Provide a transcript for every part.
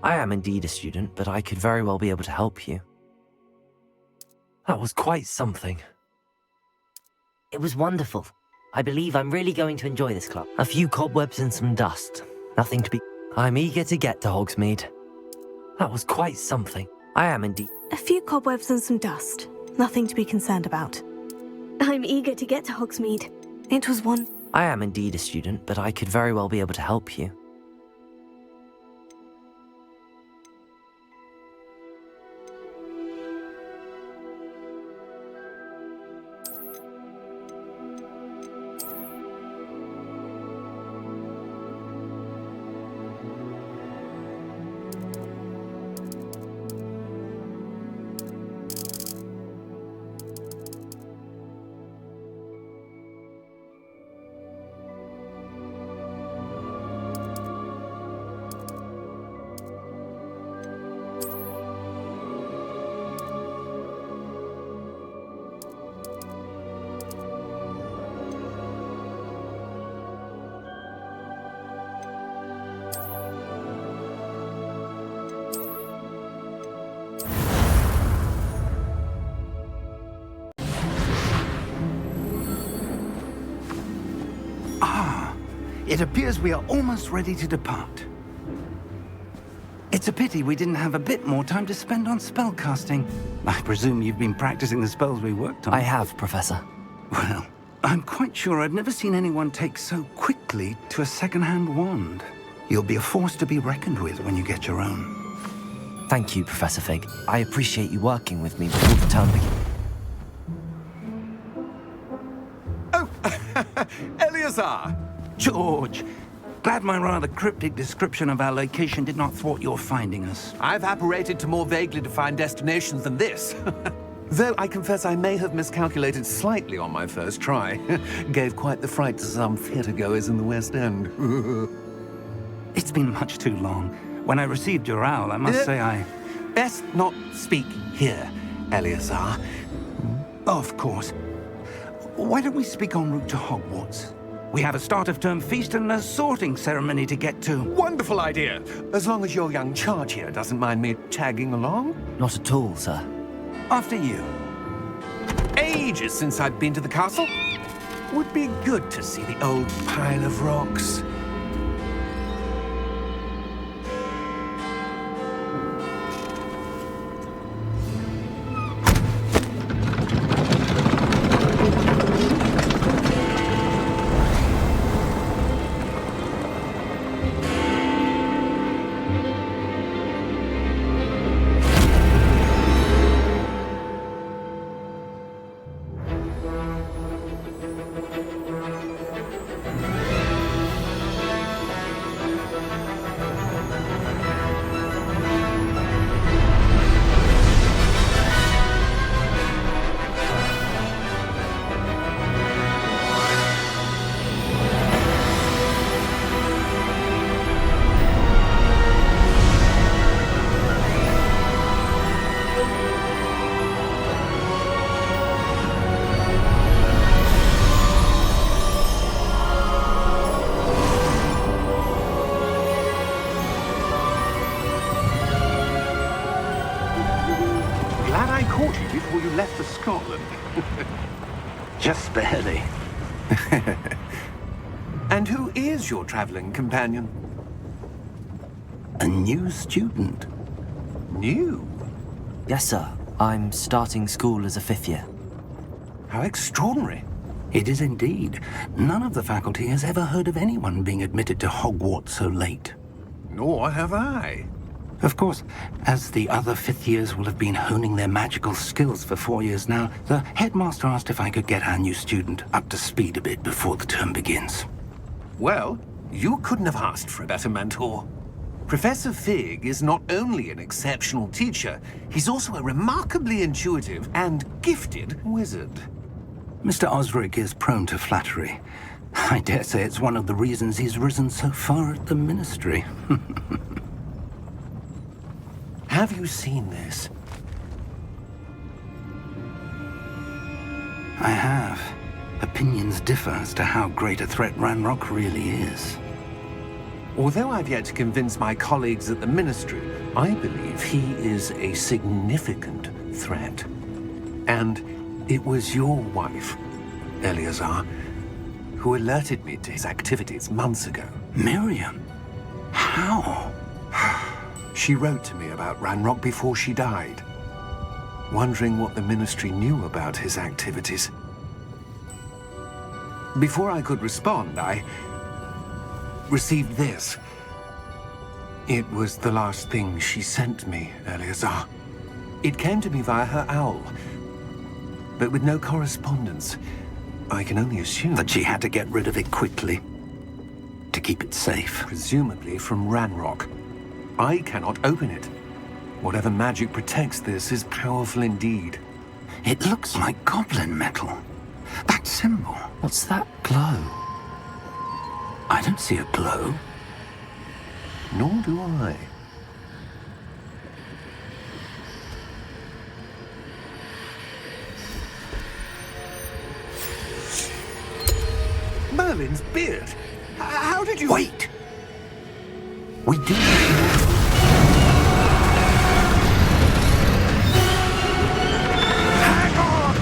I am indeed a student, but I could very well be able to help you. That was quite something. It was wonderful. I believe I'm really going to enjoy this club. A few cobwebs and some dust. Nothing to be... I'm eager to get to Hogsmeade. That was quite something. I am indeed... A few cobwebs and some dust. Nothing to be concerned about. I'm eager to get to Hogsmeade. It was one... I am indeed a student, but I could very well be able to help you. It appears we are almost ready to depart. It's a pity we didn't have a bit more time to spend on spellcasting. I presume you've been practicing the spells we worked on. I have, Professor. Well, I'm quite sure I've never seen anyone take so quickly to a second-hand wand. You'll be a force to be reckoned with when you get your own. Thank you, Professor Fig. I appreciate you working with me before the term begins. Oh, Eleazar! George, glad my rather cryptic description of our location did not thwart your finding us. I've apparated to more vaguely defined destinations than this. Though I confess I may have miscalculated slightly on my first try. Gave quite the fright to some theatre-goers in the West End. It's been much too long. When I received your owl, I must say I... Best not speak here, Eleazar. Of course. Why don't we speak en route to Hogwarts? We have a start-of-term feast and a sorting ceremony to get to. Wonderful idea! As long as your young charge here doesn't mind me tagging along. Not at all, sir. After you. Ages since I've been to the castle. Would be good to see the old pile of rocks. Before you left for Scotland. Just barely. And who is your traveling companion? A new student. New? Yes, sir. I'm starting school as a 5th year. How extraordinary. It is indeed. None of the faculty has ever heard of anyone being admitted to Hogwarts so late. Nor have I. Of course, as the other 5th years will have been honing their magical skills for 4 years now, the headmaster asked if I could get our new student up to speed a bit before the term begins. Well, you couldn't have asked for a better mentor. Professor Fig is not only an exceptional teacher, he's also a remarkably intuitive and gifted wizard. Mr. Osric is prone to flattery. I dare say it's one of the reasons he's risen so far at the ministry. Have you seen this? I have. Opinions differ as to how great a threat Ranrock really is. Although I've yet to convince my colleagues at the Ministry, I believe he is a significant threat. And it was your wife, Eleazar, who alerted me to his activities months ago. Miriam? How? She wrote to me about Ranrock before she died, wondering what the Ministry knew about his activities. Before I could respond, I received this. It was the last thing she sent me, Eleazar. It came to me via her owl, but with no correspondence. I can only assume That she had to get rid of it quickly to keep it safe. presumably from Ranrock. I cannot open it. Whatever magic protects this is powerful indeed. It looks like goblin metal. That symbol. What's that glow? I don't see a glow. Nor do I. Merlin's beard. How did you... Wait! We do... Hang on!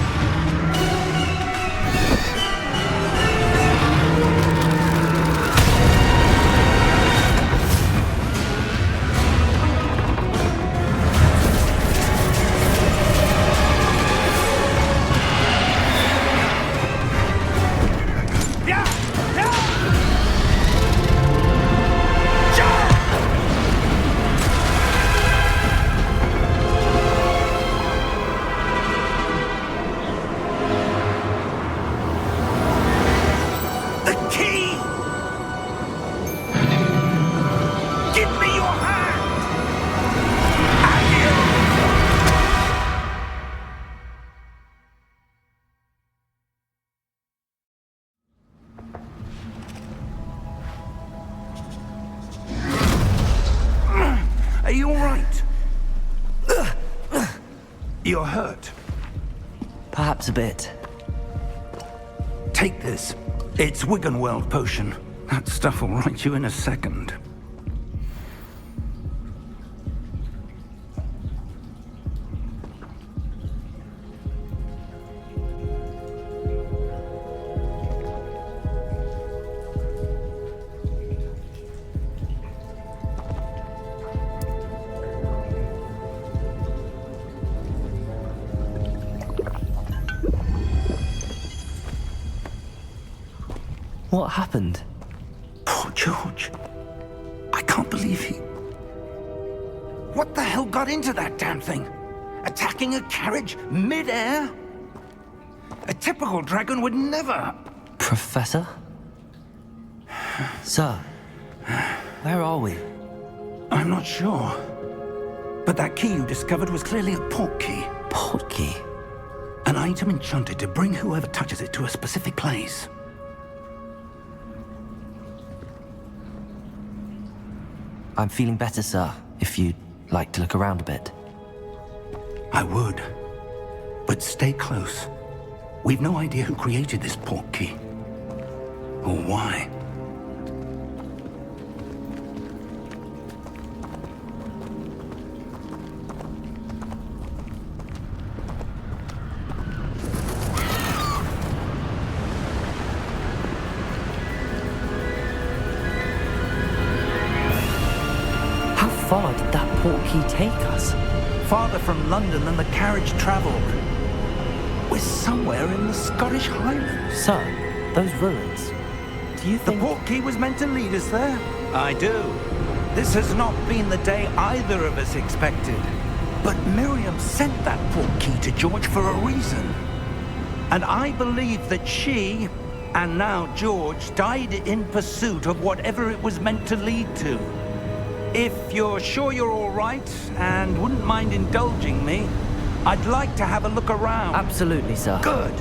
The key! Give me your hand! Are you all right? You're hurt. Perhaps a bit. Take this. It's Wiggenweld potion. That stuff will right you in a second. What happened? Poor George. I can't believe he... What the hell got into that damn thing? Attacking a carriage mid-air? A typical dragon would never... Professor? Sir, where are we? I'm not sure. But that key you discovered was clearly a port key. Port key? An item enchanted to bring whoever touches it to a specific place. I'm feeling better, sir, if you'd like to look around a bit. I would. But stay close. We've no idea who created this port key. Or why. How far did that port key take us? Farther from London than the carriage travelled. We're somewhere in the Scottish Highlands. Sir, those ruins. Do you The think... port key was meant to lead us there? I do. This has not been the day either of us expected. But Miriam sent that port key to George for a reason. And I believe that she, and now George, died in pursuit of whatever it was meant to lead to. If you're sure you're all right, and wouldn't mind indulging me, I'd like to have a look around. Absolutely, sir. Good.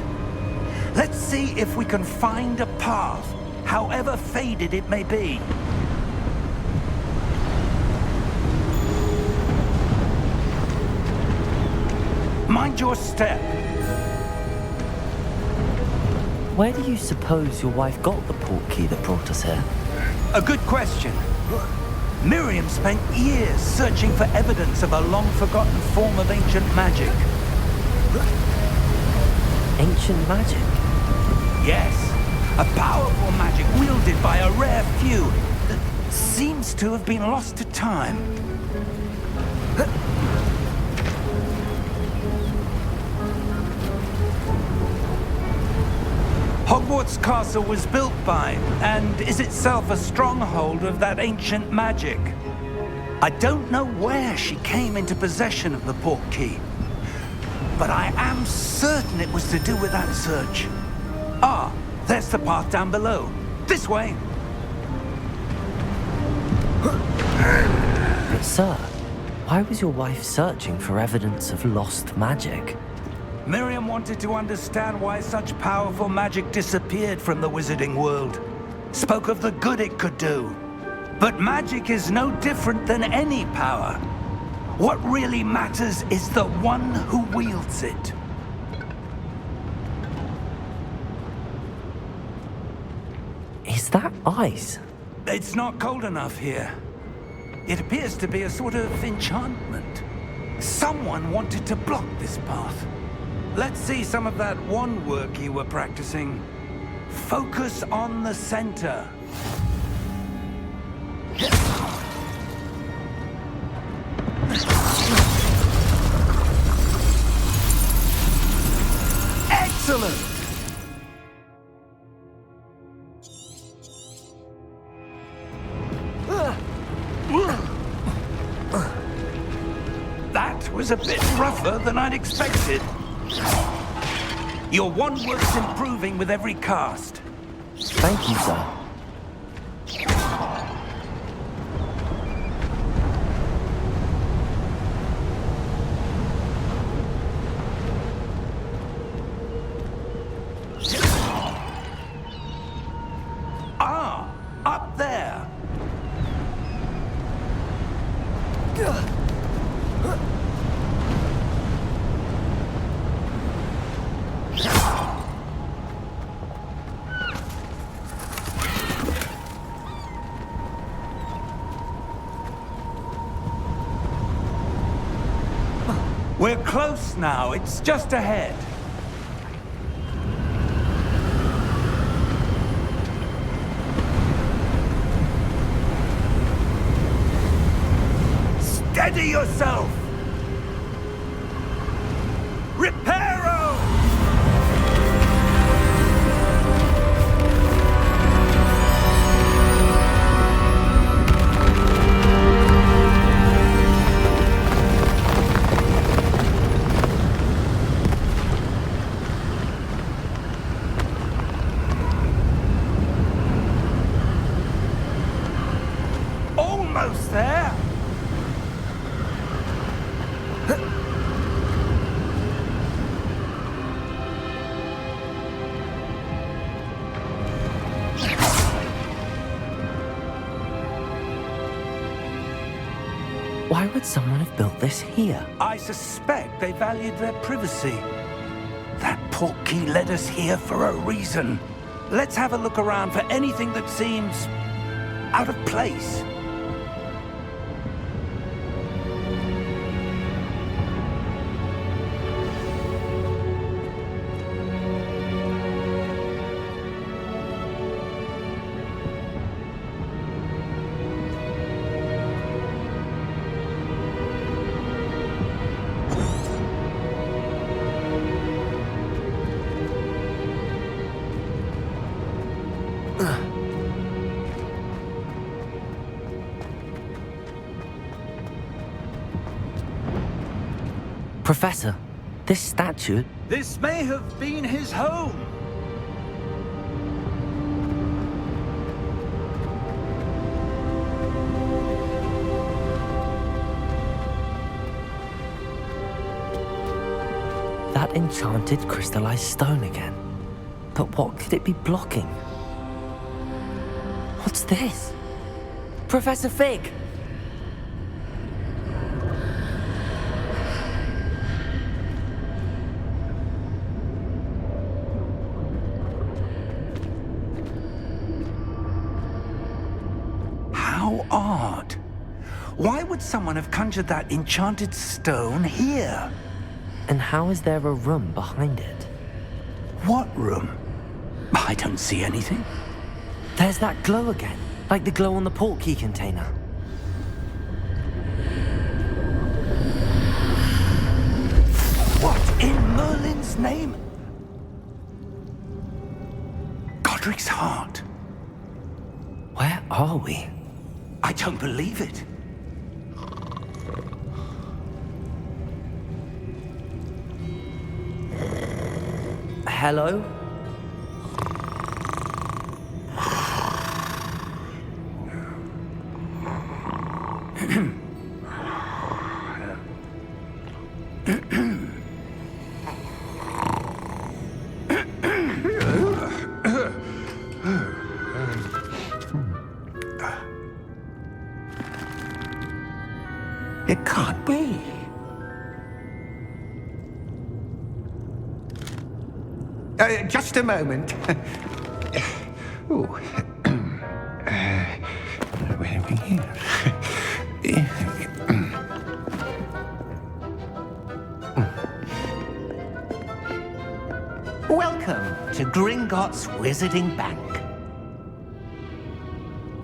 Let's see if we can find a path, however faded it may be. Mind your step. Where do you suppose your wife got the port key that brought us here? A good question. Miriam spent years searching for evidence of a long-forgotten form of ancient magic. Ancient magic? Yes, a powerful magic wielded by a rare few that seems to have been lost to time. Hogwarts Castle was built by, and is itself a stronghold of that ancient magic. I don't know where she came into possession of the portkey, but I am certain it was to do with that search. Ah, there's the path down below. This way! But sir, why was your wife searching for evidence of lost magic? Miriam wanted to understand why such powerful magic disappeared from the wizarding world. Spoke of the good it could do. But magic is no different than any power. What really matters is the one who wields it. Is that ice? It's not cold enough here. It appears to be a sort of enchantment. Someone wanted to block this path. Let's see some of that wand work you were practicing. Focus on the center. Excellent! That was a bit rougher than I'd expected. Your wand work's improving with every cast. Thank you, sir. Ah, up there. We're close now. It's just ahead. Steady yourself! Reparo! Almost there! Why would someone have built this here? I suspect they valued their privacy. That portkey led us here for a reason. Let's have a look around for anything that seems out of place. Professor, this statue... This may have been his home. That enchanted crystallized stone again. But what could it be blocking? What's this? Professor Fig! How odd. Why would someone have conjured that enchanted stone here? And how is there a room behind it? What room? I don't see anything. There's that glow again, like the glow on the portkey container. What in Merlin's name? Godric's heart. Where are we? I don't believe it. Hello? It can't be. Just a moment. Ooh. Where are we here? Welcome to Gringotts Wizarding Bank.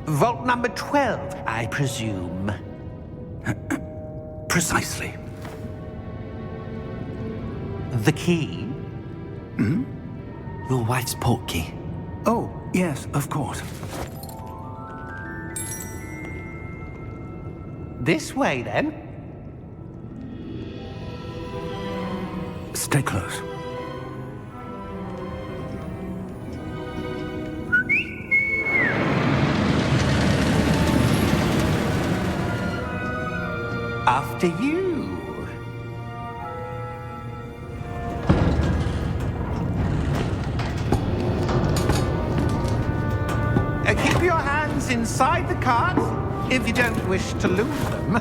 Vault number 12, I presume. Precisely. The key? Your wife's portkey. Oh, yes, of course. This way, then. Stay close. After you. Keep your hands inside the cart if you don't wish to lose them.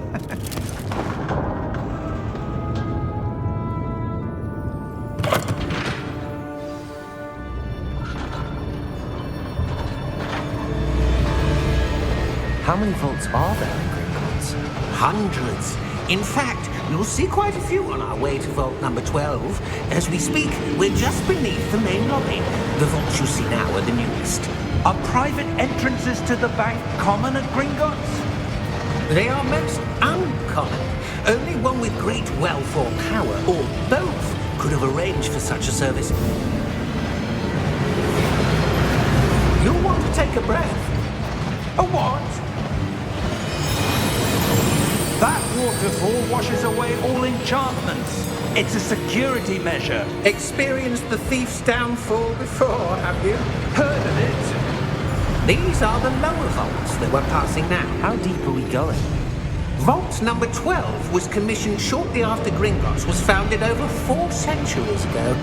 How many vaults are there in Gringotts? Hundreds. In fact, you'll see quite a few on our way to vault number 12. As we speak, we're just beneath the main lobby. The vaults you see now are the newest. Are private entrances to the bank common at Gringotts? They are most uncommon. Only one with great wealth or power, or both, could have arranged for such a service. You'll want to take a breath. A what? That waterfall washes away all enchantments. It's a security measure. Experienced the thief's downfall before, have you? Heard of it? These are the lower vaults that we're passing now. How deep are we going? Vault number 12 was commissioned shortly after Gringotts was founded over 4 centuries ago.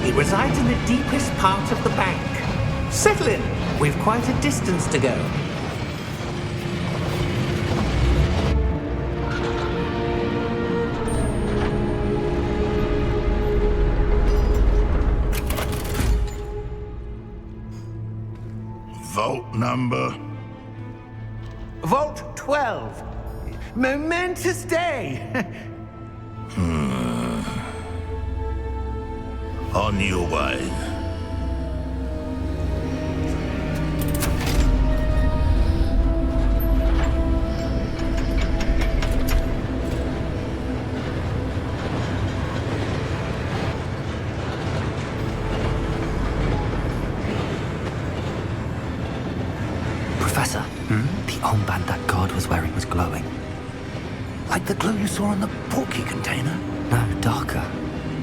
It resides in the deepest part of the bank. Settle in. We've quite a distance to go. Vault number? Vault 12. Momentous day. On your way. Professor, the armband that guard was wearing was glowing. Like the glow you saw in the portkey container? No, darker.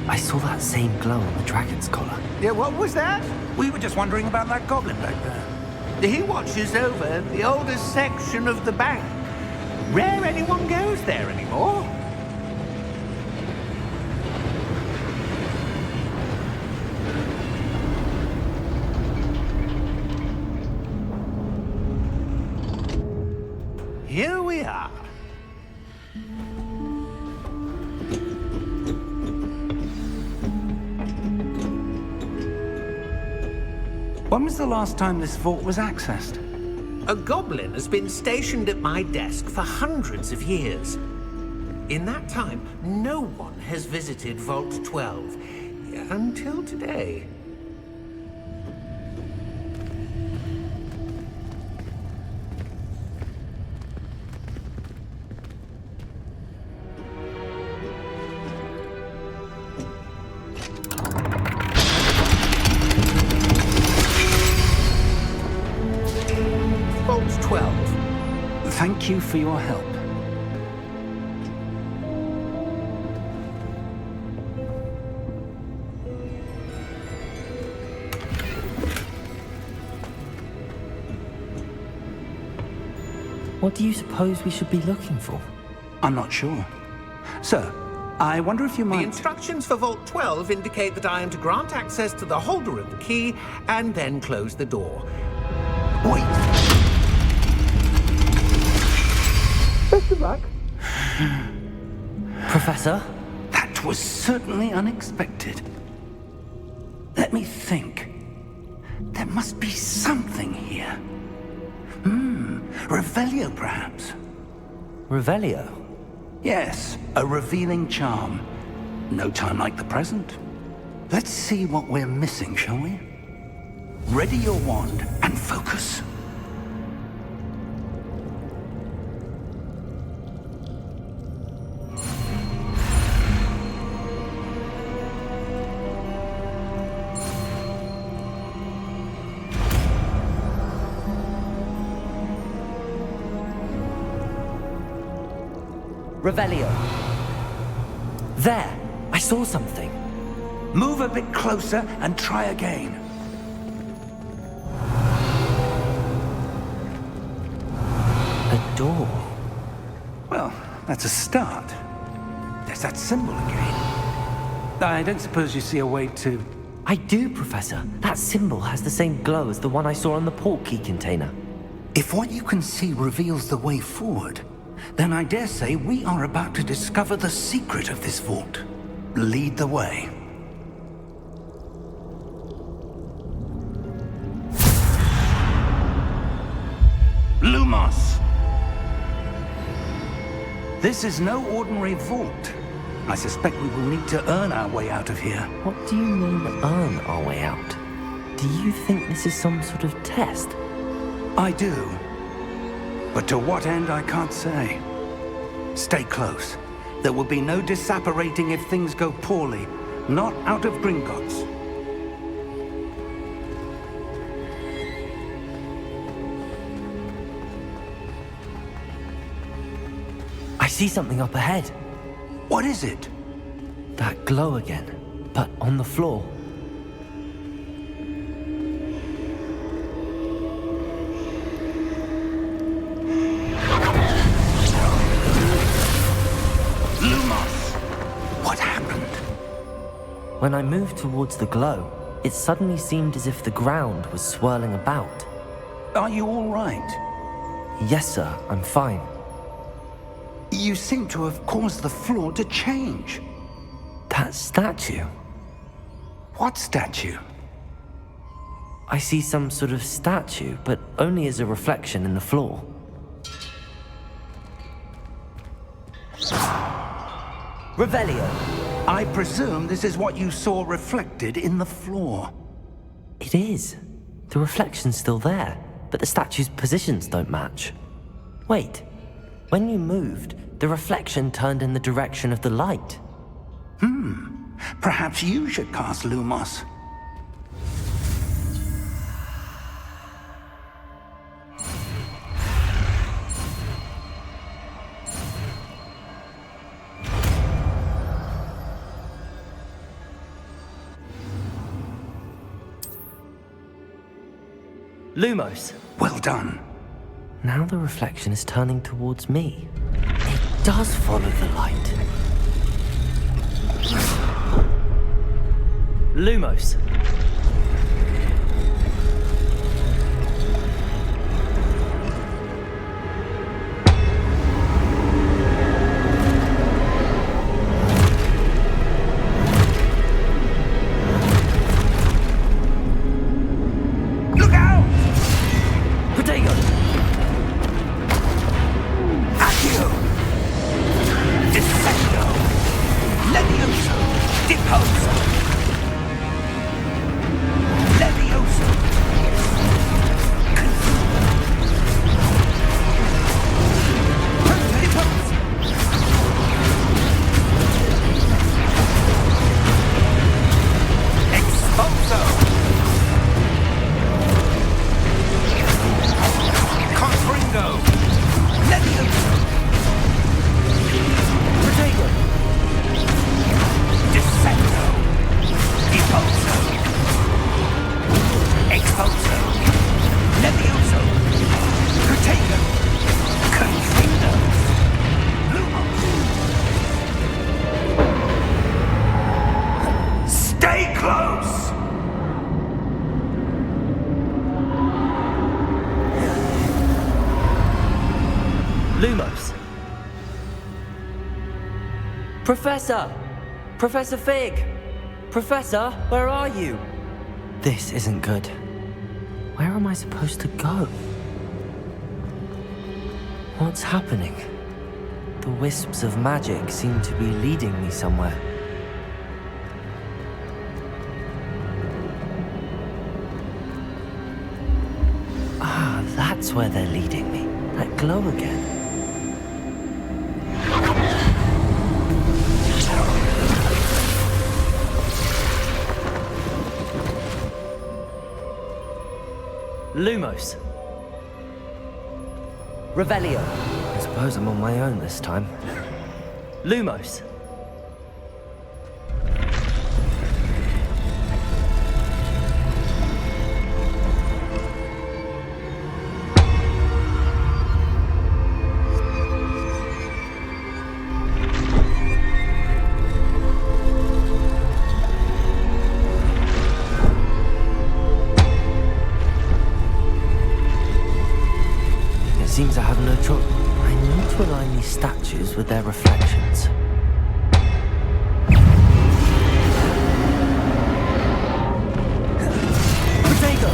I saw that same glow on the dragon's collar. Yeah, what was that? We were just wondering about that goblin back there. He watches over the oldest section of the bank. Rare anyone goes there anymore. Here we are. When was the last time this vault was accessed? A goblin has been stationed at my desk for hundreds of years. In that time, no one has visited Vault 12 until today. Vault 12. Thank you for your help. What do you suppose we should be looking for? I'm not sure. Sir, I wonder if you The might... instructions for Vault 12 indicate that I am to grant access to the holder of the key and then close the door. Wait! Best of luck. Professor? That was certainly unexpected. Let me think. There must be something here. Revelio, perhaps? Revelio? Yes, a revealing charm. No time like the present. Let's see what we're missing, shall we? Ready your wand and focus. Revelio. There! I saw something. Move a bit closer and try again. A door. Well, that's a start. There's that symbol again. I don't suppose you see a way to... I do, Professor. That symbol has the same glow as the one I saw on the port key container. If what you can see reveals the way forward, then I dare say we are about to discover the secret of this vault. Lead the way. Lumos! This is no ordinary vault. I suspect we will need to earn our way out of here. What do you mean, earn our way out? Do you think this is some sort of test? I do. But to what end, I can't say. Stay close. There will be no disapparating if things go poorly. Not out of Gringotts. I see something up ahead. What is it? That glow again, but on the floor. When I moved towards the glow, it suddenly seemed as if the ground was swirling about. Are you all right? Yes, sir, I'm fine. You seem to have caused the floor to change. That statue? What statue? I see some sort of statue, but only as a reflection in the floor. Revelio! I presume this is what you saw reflected in the floor. It is. The reflection's still there, but the statue's positions don't match. Wait. When you moved, the reflection turned in the direction of the light. Perhaps you should cast Lumos. Lumos! Well done. Now the reflection is turning towards me. It does follow the light. Lumos! Look out! Protego! Expulso! Levioso! Repulso! Expulso! Confringo! Levioso! Protego! Descendo! Repulso! Expulso! Levioso! Protego! Confringo! Lumos! Stay close! Lumos. Professor! Professor Fig! Professor, where are you? This isn't good. Where am I supposed to go? What's happening? The wisps of magic seem to be leading me somewhere. Ah, that's where they're leading me. That glow again. Lumos. Revelio. I suppose I'm on my own this time. Lumos. Seems I have no choice. I need to align these statues with their reflections. Protego!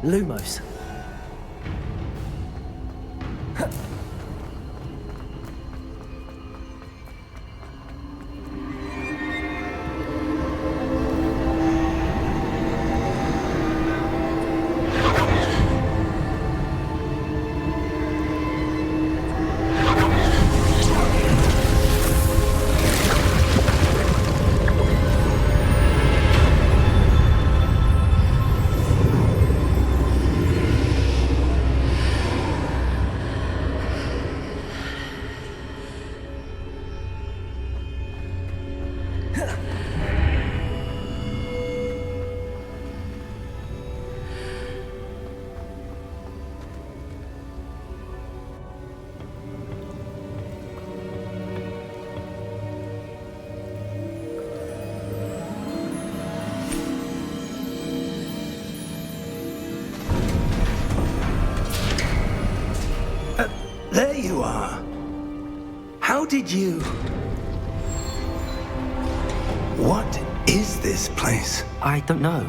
Lumos. There you are. How did you... What is this place? I don't know.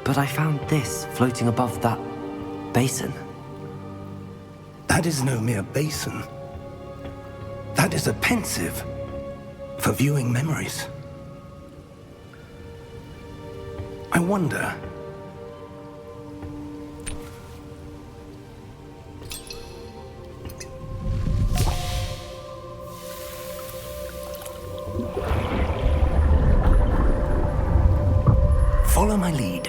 But I found this floating above that basin. That is no mere basin. That is a pensive for viewing memories. I wonder... Follow my lead.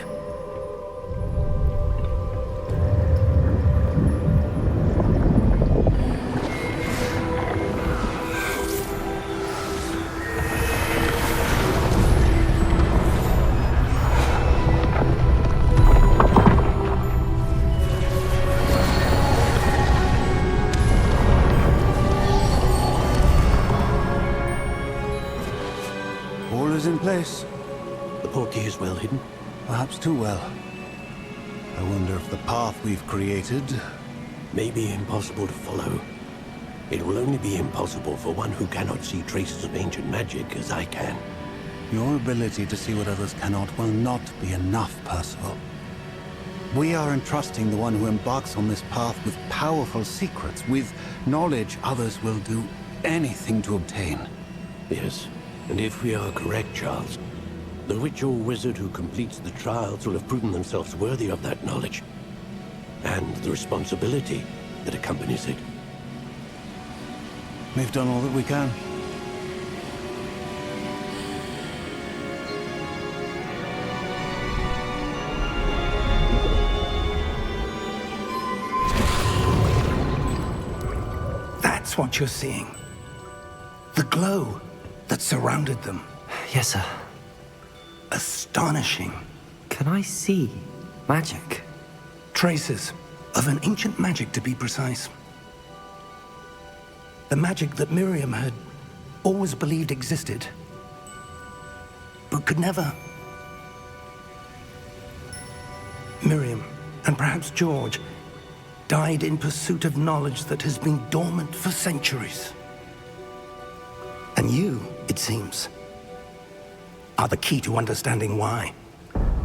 All is in place. The portkey is well hidden. Perhaps too well. I wonder if the path we've created... May be impossible to follow. It will only be impossible for one who cannot see traces of ancient magic as I can. Your ability to see what others cannot will not be enough, Percival. We are entrusting the one who embarks on this path with powerful secrets, with knowledge others will do anything to obtain. Yes, and if we are correct, Charles, the witch or wizard who completes the trials will have proven themselves worthy of that knowledge, and the responsibility that accompanies it. We've done all that we can. That's what you're seeing. The glow that surrounded them. Yes, sir. Astonishing. Can I see magic? Traces of an ancient magic, to be precise. The magic that Miriam had always believed existed, but could never. Miriam, and perhaps George, died in pursuit of knowledge that has been dormant for centuries. And you, it seems, are the key to understanding why.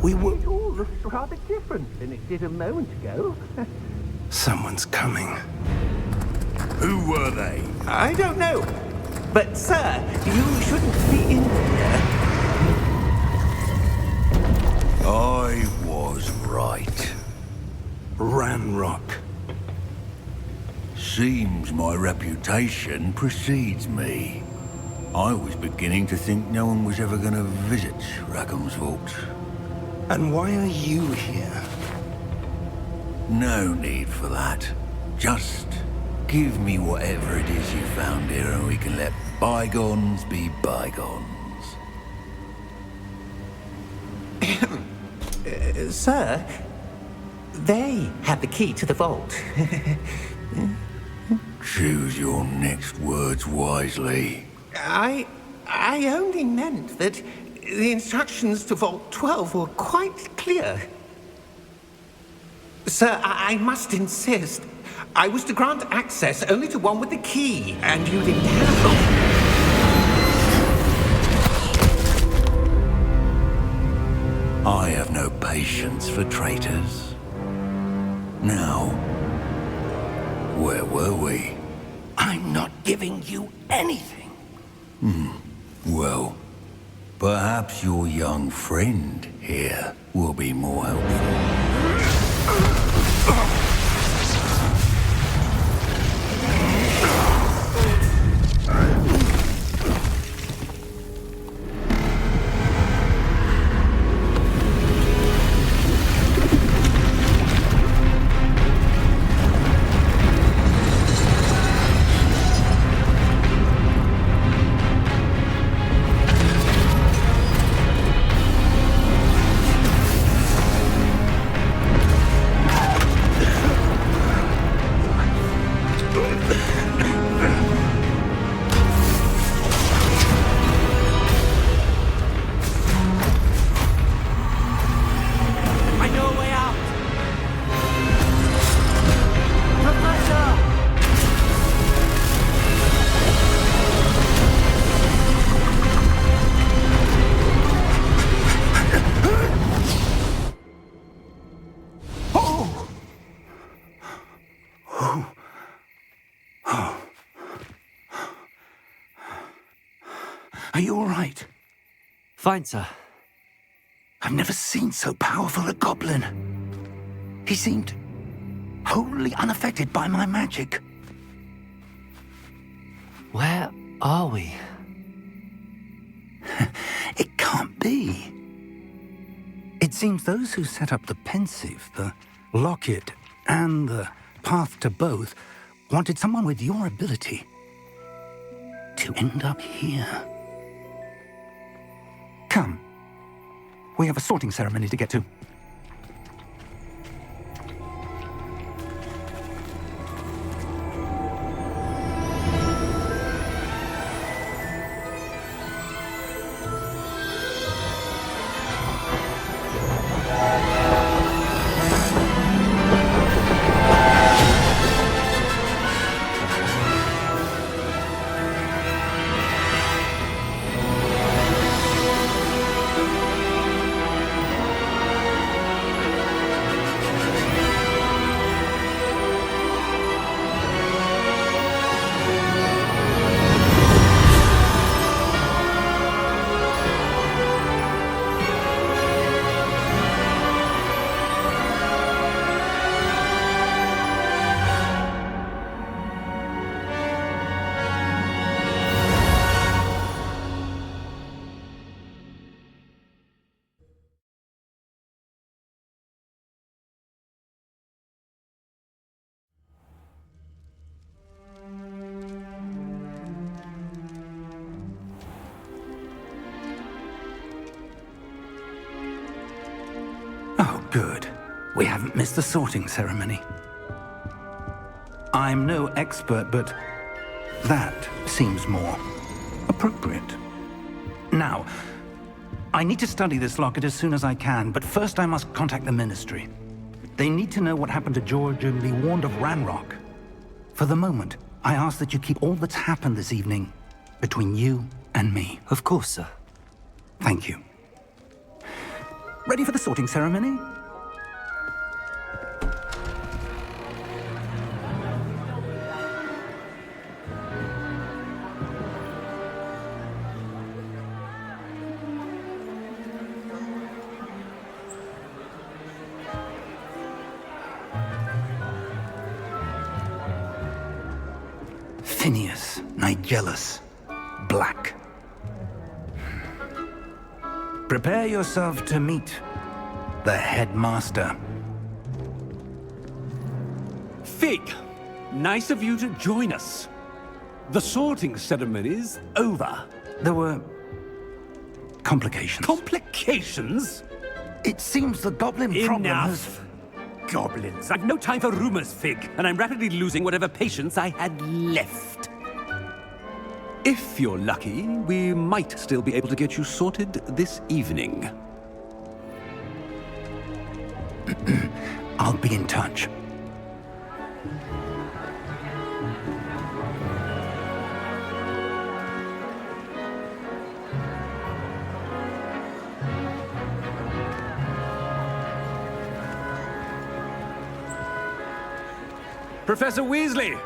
It all looks rather different than it did a moment ago. Someone's coming. Who were they? I don't know. But, sir, you shouldn't be in here. I was right. Ranrock. Seems my reputation precedes me. I was beginning to think no one was ever going to visit Rackham's vault. And why are you here? No need for that. Just give me whatever it is you found here and we can let bygones be bygones. Sir, they have the key to the vault. Choose your next words wisely. I only meant that the instructions to Vault 12 were quite clear. Sir, I must insist. I was to grant access only to one with the key, and you didn't have them. I have no patience for traitors. Now, where were we? I'm not giving you anything. Well, perhaps your young friend here will be more helpful. Are you all right? Fine, sir. I've never seen so powerful a goblin. He seemed wholly unaffected by my magic. Where are we? It can't be. It seems those who set up the pensive, the locket, and the path to both wanted someone with your ability to end up here. Come. We have a sorting ceremony to get to. Oh, good. We haven't missed the sorting ceremony. I'm no expert, but that seems more appropriate. Now, I need to study this locket as soon as I can, but first I must contact the Ministry. They need to know what happened to George and be warned of Ranrock. For the moment, I ask that you keep all that's happened this evening between you and me. Of course, sir. Thank you. Ready for the sorting ceremony? Phineas, Nigellus, Black. Prepare yourself to meet the headmaster. Fig, nice of you to join us. The sorting ceremony's over. There were complications. Complications? It seems the goblin problem has... Enough. Goblins. I've no time for rumors, Fig, and I'm rapidly losing whatever patience I had left. If you're lucky, we might still be able to get you sorted this evening. I'll be in touch. Professor Weasley,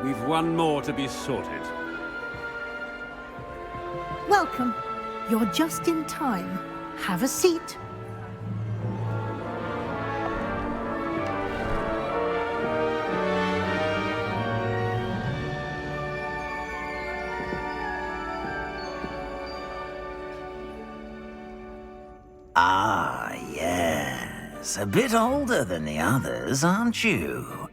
we've one more to be sorted. Welcome. You're just in time. Have a seat. Ah, yes. A bit older than the others, aren't you?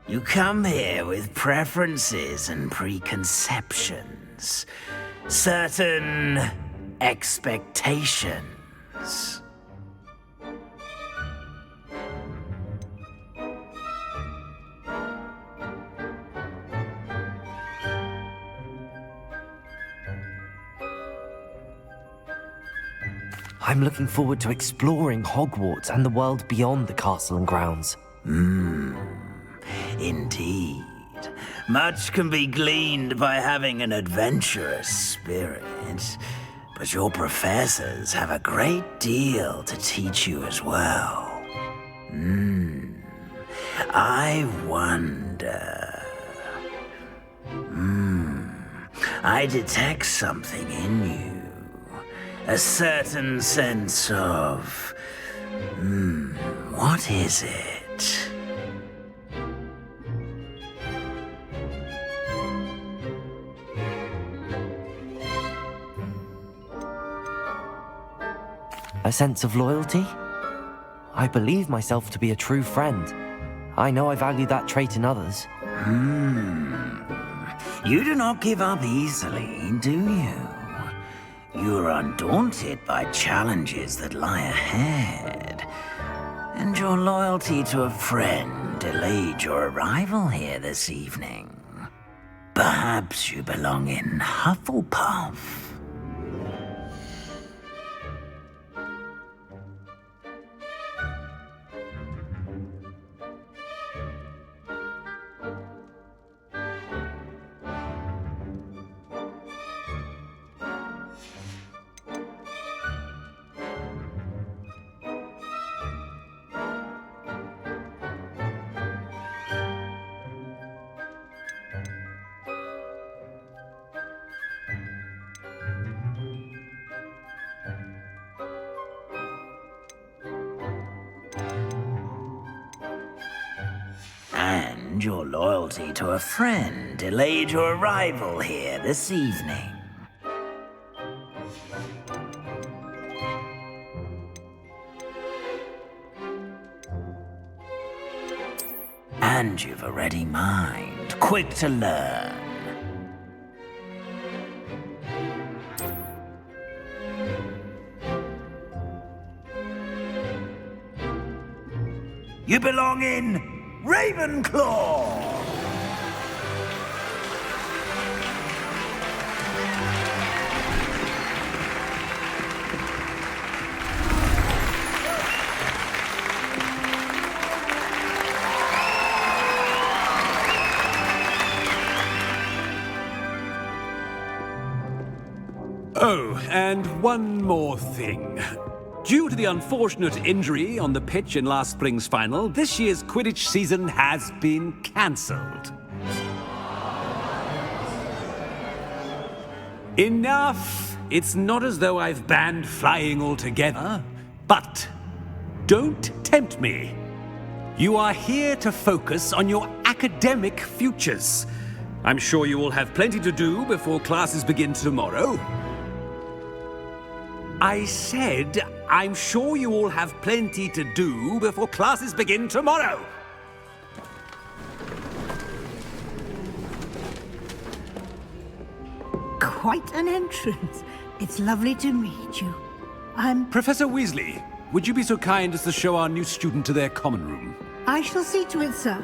You come here with preferences and preconceptions. Certain expectations. I'm looking forward to exploring Hogwarts and the world beyond the castle and grounds. Indeed. Much can be gleaned by having an adventurous spirit, but your professors have a great deal to teach you as well. I wonder... I detect something in you. A certain sense of... what is it? A sense of loyalty? I believe myself to be a true friend. I know I value that trait in others. You do not give up easily, do you? You are undaunted by challenges that lie ahead. And your loyalty to a friend delayed your arrival here this evening. Perhaps you belong in Hufflepuff. And your loyalty to a friend delayed your arrival here this evening. And you've a ready mind, quick to learn. You belong in Ravenclaw! Oh, and one more thing. Due to the unfortunate injury on the pitch in last spring's final, this year's Quidditch season has been cancelled. Enough! It's not as though I've banned flying altogether, but don't tempt me. You are here to focus on your academic futures. I'm sure you will have plenty to do before classes begin tomorrow. I said, I'm sure you all have plenty to do before classes begin tomorrow. Quite an entrance. It's lovely to meet you. Professor Weasley, would you be so kind as to show our new student to their common room? I shall see to it, sir.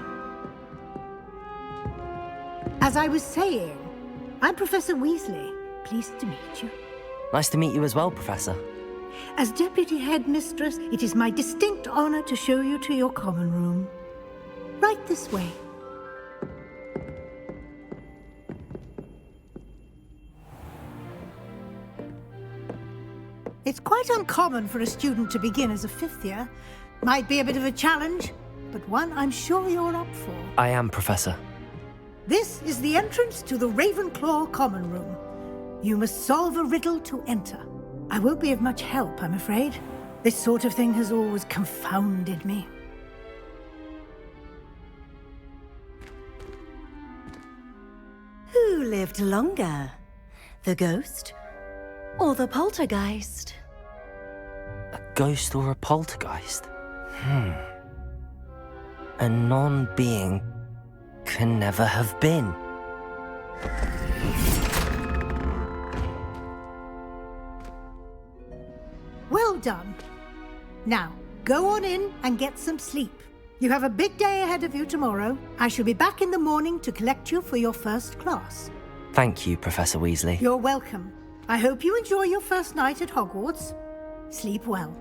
As I was saying, I'm Professor Weasley. Pleased to meet you. Nice to meet you as well, Professor. As Deputy Headmistress, it is my distinct honor to show you to your common room. Right this way. It's quite uncommon for a student to begin as a fifth year. Might be a bit of a challenge, but one I'm sure you're up for. I am, Professor. This is the entrance to the Ravenclaw Common Room. You must solve a riddle to enter. I won't be of much help, I'm afraid. This sort of thing has always confounded me. Who lived longer? The ghost or the poltergeist? A ghost or a poltergeist? A non-being can never have been. Well done. Now, go on in and get some sleep. You have a big day ahead of you tomorrow. I shall be back in the morning to collect you for your first class. Thank you, Professor Weasley. You're welcome. I hope you enjoy your first night at Hogwarts. Sleep well.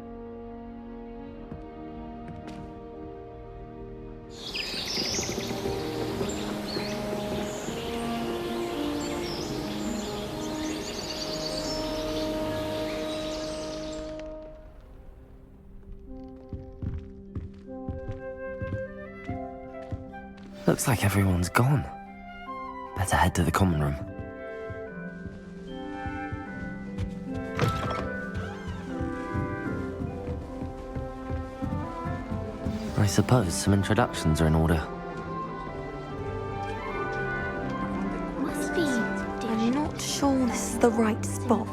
Looks like everyone's gone. Better head to the common room. I suppose some introductions are in order. Must be. I'm not sure this is the right spot.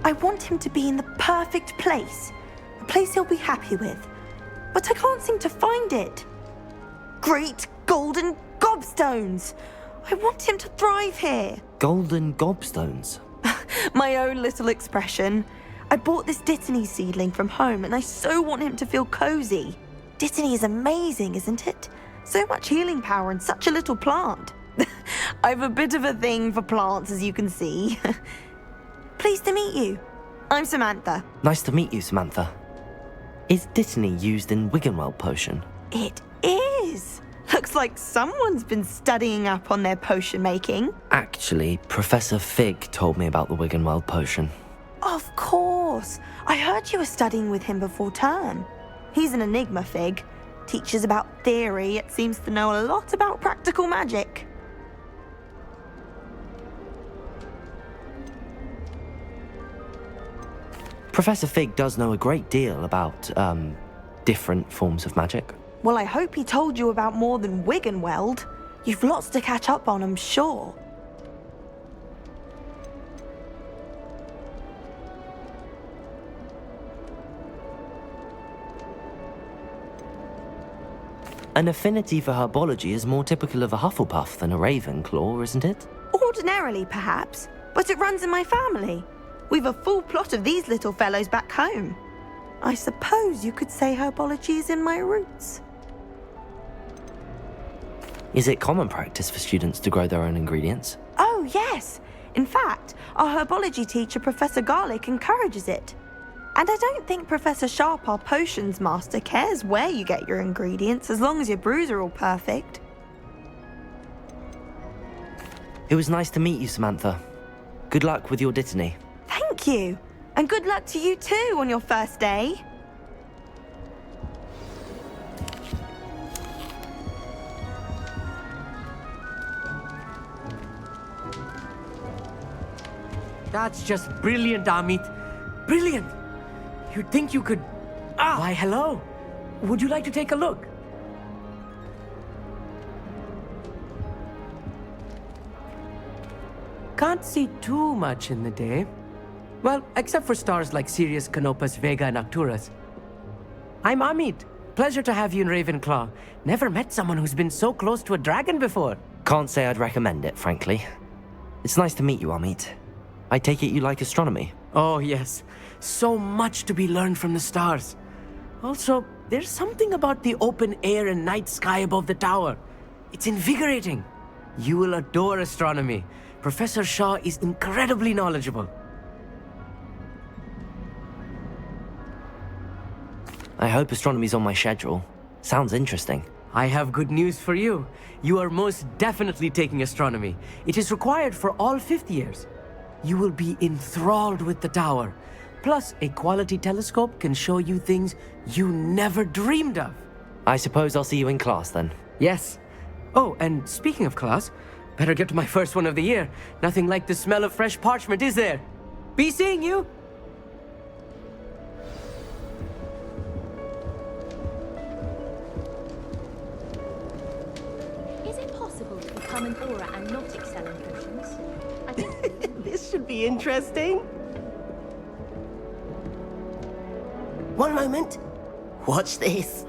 I want him to be in the perfect place. A place he'll be happy with. But I can't seem to find it. Great golden gobstones! I want him to thrive here. Golden gobstones? My own little expression. I bought this Dittany seedling from home and I so want him to feel cozy. Dittany is amazing, isn't it? So much healing power in such a little plant. I've a bit of a thing for plants, as you can see. Pleased to meet you. I'm Samantha. Nice to meet you, Samantha. Is Dittany used in Wiggenweld potion? It is. Looks like someone's been studying up on their potion making. Actually, Professor Fig told me about the Wiggenweld potion. Of course. I heard you were studying with him before term. He's an enigma, Fig. Teaches about theory, yet seems to know a lot about practical magic. Professor Fig does know a great deal about, different forms of magic. Well, I hope he told you about more than Wiggenweld. You've lots to catch up on, I'm sure. An affinity for herbology is more typical of a Hufflepuff than a Ravenclaw, isn't it? Ordinarily, perhaps, but it runs in my family. We've a full plot of these little fellows back home. I suppose you could say herbology is in my roots. Is it common practice for students to grow their own ingredients? Oh, yes. In fact, our herbology teacher, Professor Garlick, encourages it. And I don't think Professor Sharp, our potions master, cares where you get your ingredients, as long as your brews are all perfect. It was nice to meet you, Samantha. Good luck with your Dittany. Thank you. And good luck to you too on your first day. That's just brilliant, Amit. Brilliant! You'd think you could... Why, hello. Would you like to take a look? Can't see too much in the day. Well, except for stars like Sirius, Canopus, Vega, and Arcturus. I'm Amit. Pleasure to have you in Ravenclaw. Never met someone who's been so close to a dragon before. Can't say I'd recommend it, frankly. It's nice to meet you, Amit. I take it you like astronomy? Oh, yes. So much to be learned from the stars. Also, there's something about the open air and night sky above the tower. It's invigorating. You will adore astronomy. Professor Shaw is incredibly knowledgeable. I hope astronomy's on my schedule. Sounds interesting. I have good news for you. You are most definitely taking astronomy. It is required for all fifth years. You will be enthralled with the tower. Plus, a quality telescope can show you things you never dreamed of. I suppose I'll see you in class then. Yes. Oh, and speaking of class, better get to my first one of the year. Nothing like the smell of fresh parchment, is there? Be seeing you! Is it possible to become an aura and not excel in potions? I think This should be interesting. One moment. Watch this.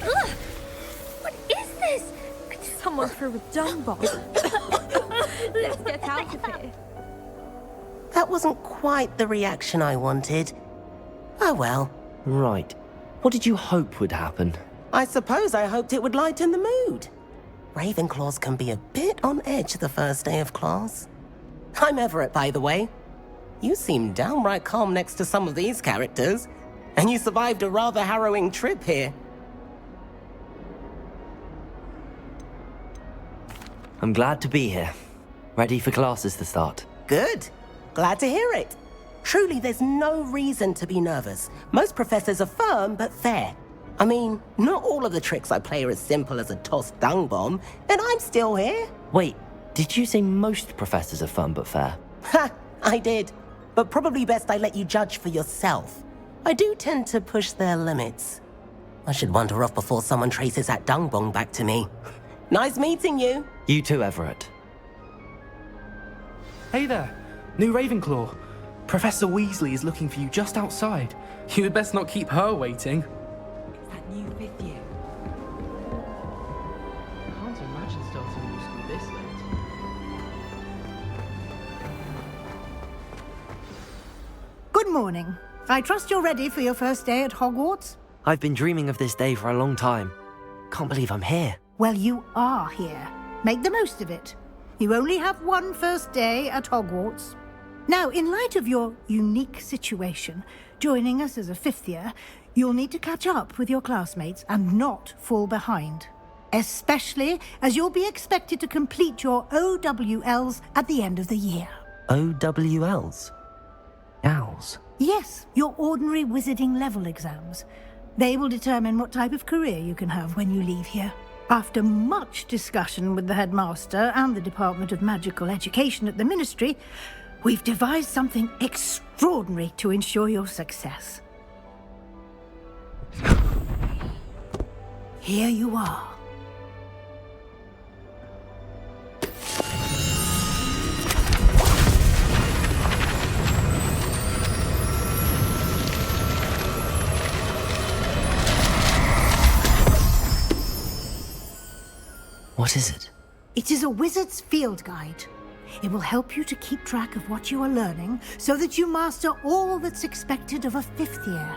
Ugh! What is this? Someone threw a dung bomb. Let's get out of here. That wasn't quite the reaction I wanted. Oh well. Right. What did you hope would happen? I suppose I hoped it would lighten the mood. Ravenclaws can be a bit on edge the first day of class. I'm Everett, by the way. You seem downright calm next to some of these characters, and you survived a rather harrowing trip here. I'm glad to be here. Ready for classes to start. Good. Glad to hear it. Truly, there's no reason to be nervous. Most professors are firm but fair. I mean, not all of the tricks I play are as simple as a tossed dung bomb, and I'm still here. Wait, did you say most professors are fun but fair? Ha! I did. But probably best I let you judge for yourself. I do tend to push their limits. I should wander off before someone traces that dung bomb back to me. Nice meeting you. You too, Everett. Hey there, new Ravenclaw. Professor Weasley is looking for you just outside. You had best not keep her waiting. It's that new fifth year. Can't imagine starting new school this late. Good morning. I trust you're ready for your first day at Hogwarts? I've been dreaming of this day for a long time. Can't believe I'm here. Well, you are here. Make the most of it. You only have one first day at Hogwarts. Now, in light of your unique situation, joining us as a fifth year, you'll need to catch up with your classmates and not fall behind. Especially as you'll be expected to complete your OWLs at the end of the year. OWLs? Owls? Yes, your ordinary wizarding level exams. They will determine what type of career you can have when you leave here. After much discussion with the headmaster and the Department of Magical Education at the Ministry, we've devised something extraordinary to ensure your success. Here you are. What is it? It is a wizard's field guide. It will help you to keep track of what you are learning so that you master all that's expected of a fifth year.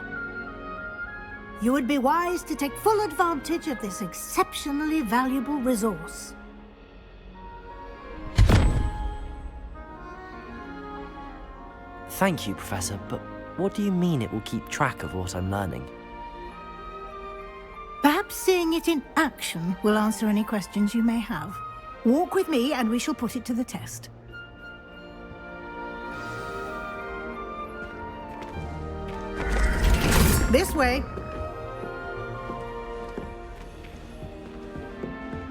You would be wise to take full advantage of this exceptionally valuable resource. Thank you, Professor, but what do you mean it will keep track of what I'm learning? Perhaps seeing it in action will answer any questions you may have. Walk with me and we shall put it to the test. This way.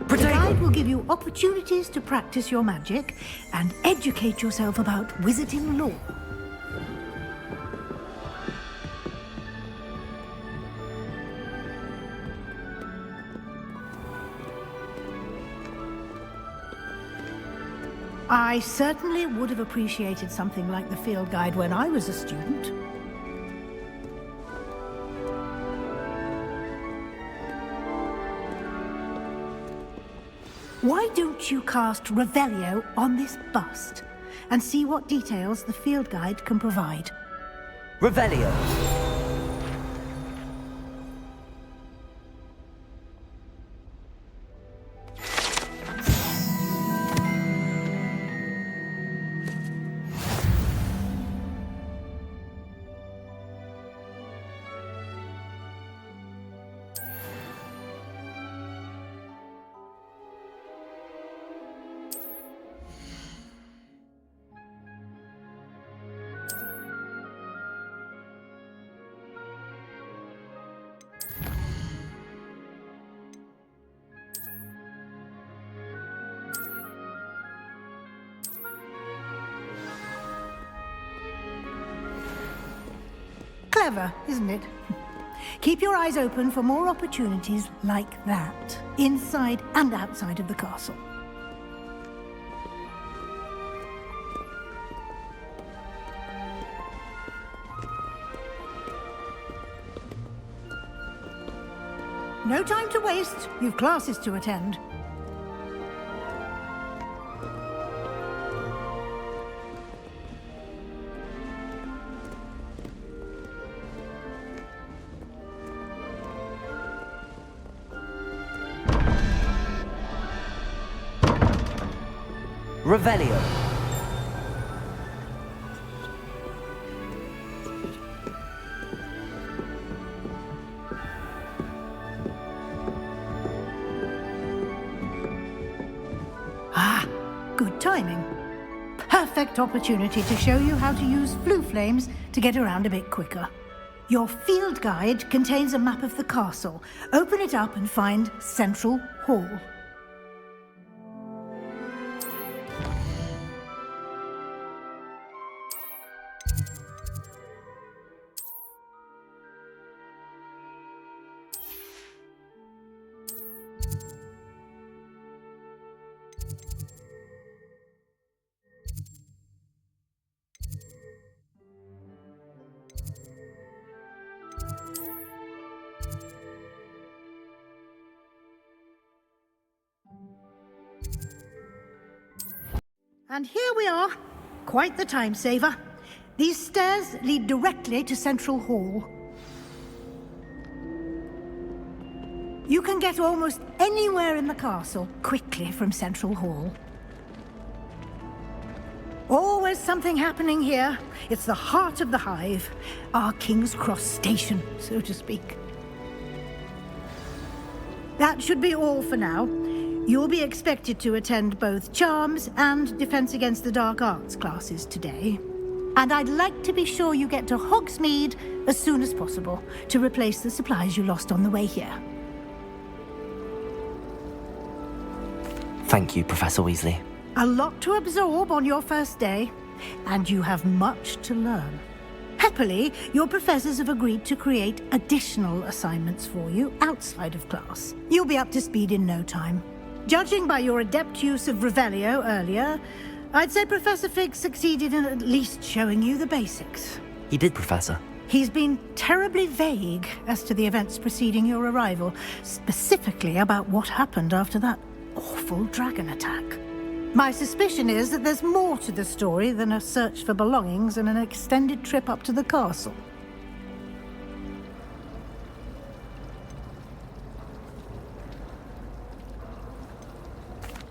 The guide will give you opportunities to practice your magic and educate yourself about wizarding lore. I certainly would have appreciated something like the field guide when I was a student. Why don't you cast Revelio on this bust and see what details the field guide can provide? Revelio! Clever, isn't it? Keep your eyes open for more opportunities like that, inside and outside of the castle. No time to waste. You've classes to attend. Revelio. Good timing. Perfect opportunity to show you how to use flue flames to get around a bit quicker. Your field guide contains a map of the castle. Open it up and find Central Hall. And here we are. Quite the time saver. These stairs lead directly to Central Hall. You can get almost anywhere in the castle quickly from Central Hall. Always something happening here. It's the heart of the hive. Our King's Cross station, so to speak. That should be all for now. You'll be expected to attend both Charms and Defense Against the Dark Arts classes today. And I'd like to be sure you get to Hogsmeade as soon as possible to replace the supplies you lost on the way here. Thank you, Professor Weasley. A lot to absorb on your first day, and you have much to learn. Happily, your professors have agreed to create additional assignments for you outside of class. You'll be up to speed in no time. Judging by your adept use of Revelio earlier, I'd say Professor Fig succeeded in at least showing you the basics. He did, Professor. He's been terribly vague as to the events preceding your arrival, specifically about what happened after that awful dragon attack. My suspicion is that there's more to the story than a search for belongings and an extended trip up to the castle.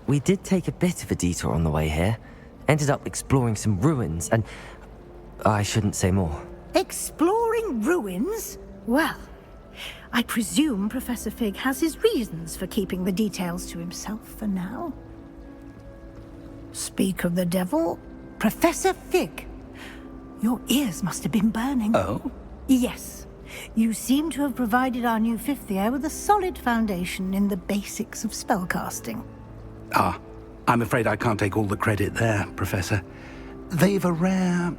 We did take a bit of a detour on the way here. Ended up exploring some ruins and... I shouldn't say more. Exploring ruins? Well, I presume Professor Fig has his reasons for keeping the details to himself for now. Speak of the devil, Professor Fig. Your ears must have been burning. Oh? Yes. You seem to have provided our new fifth year with a solid foundation in the basics of spellcasting. Ah, I'm afraid I can't take all the credit there, Professor. They've a rare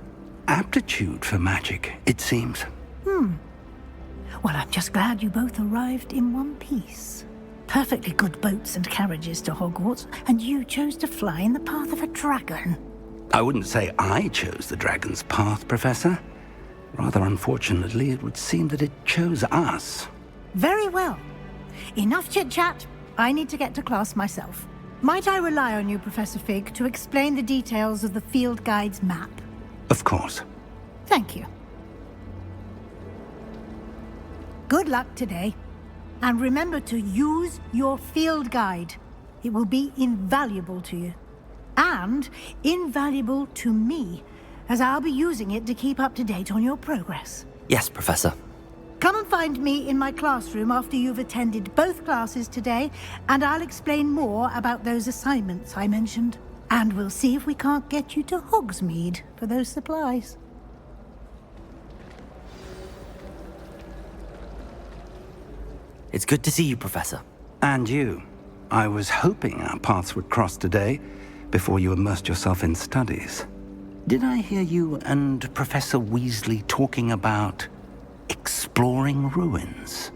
aptitude for magic, it seems. Well, I'm just glad you both arrived in one piece. Perfectly good boats and carriages to Hogwarts, and you chose to fly in the path of a dragon. I wouldn't say I chose the dragon's path, Professor. Rather unfortunately, it would seem that it chose us. Very well. Enough chit-chat. I need to get to class myself. Might I rely on you, Professor Fig, to explain the details of the field guide's map? Of course. Thank you. Good luck today. And remember to use your field guide. It will be invaluable to you. And invaluable to me, as I'll be using it to keep up to date on your progress. Yes, Professor. Come and find me in my classroom after you've attended both classes today, and I'll explain more about those assignments I mentioned. And we'll see if we can't get you to Hogsmeade for those supplies. It's good to see you, Professor. And you. I was hoping our paths would cross today, before you immersed yourself in studies. Did I hear you and Professor Weasley talking about exploring ruins.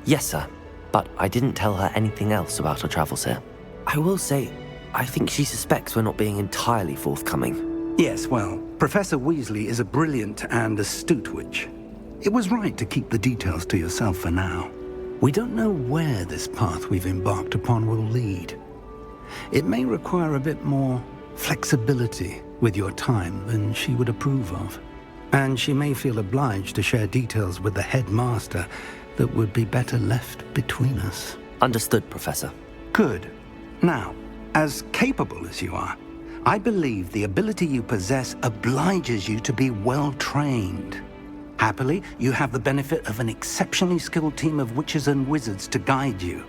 Yes, sir. But I didn't tell her anything else about our travels here. I will say, I think she suspects we're not being entirely forthcoming. Yes, well, Professor Weasley is a brilliant and astute witch. It was right to keep the details to yourself for now. We don't know where this path we've embarked upon will lead. It may require a bit more flexibility with your time than she would approve of. And she may feel obliged to share details with the headmaster that would be better left between us. Understood, Professor. Good. Now, as capable as you are, I believe the ability you possess obliges you to be well-trained. Happily, you have the benefit of an exceptionally skilled team of witches and wizards to guide you.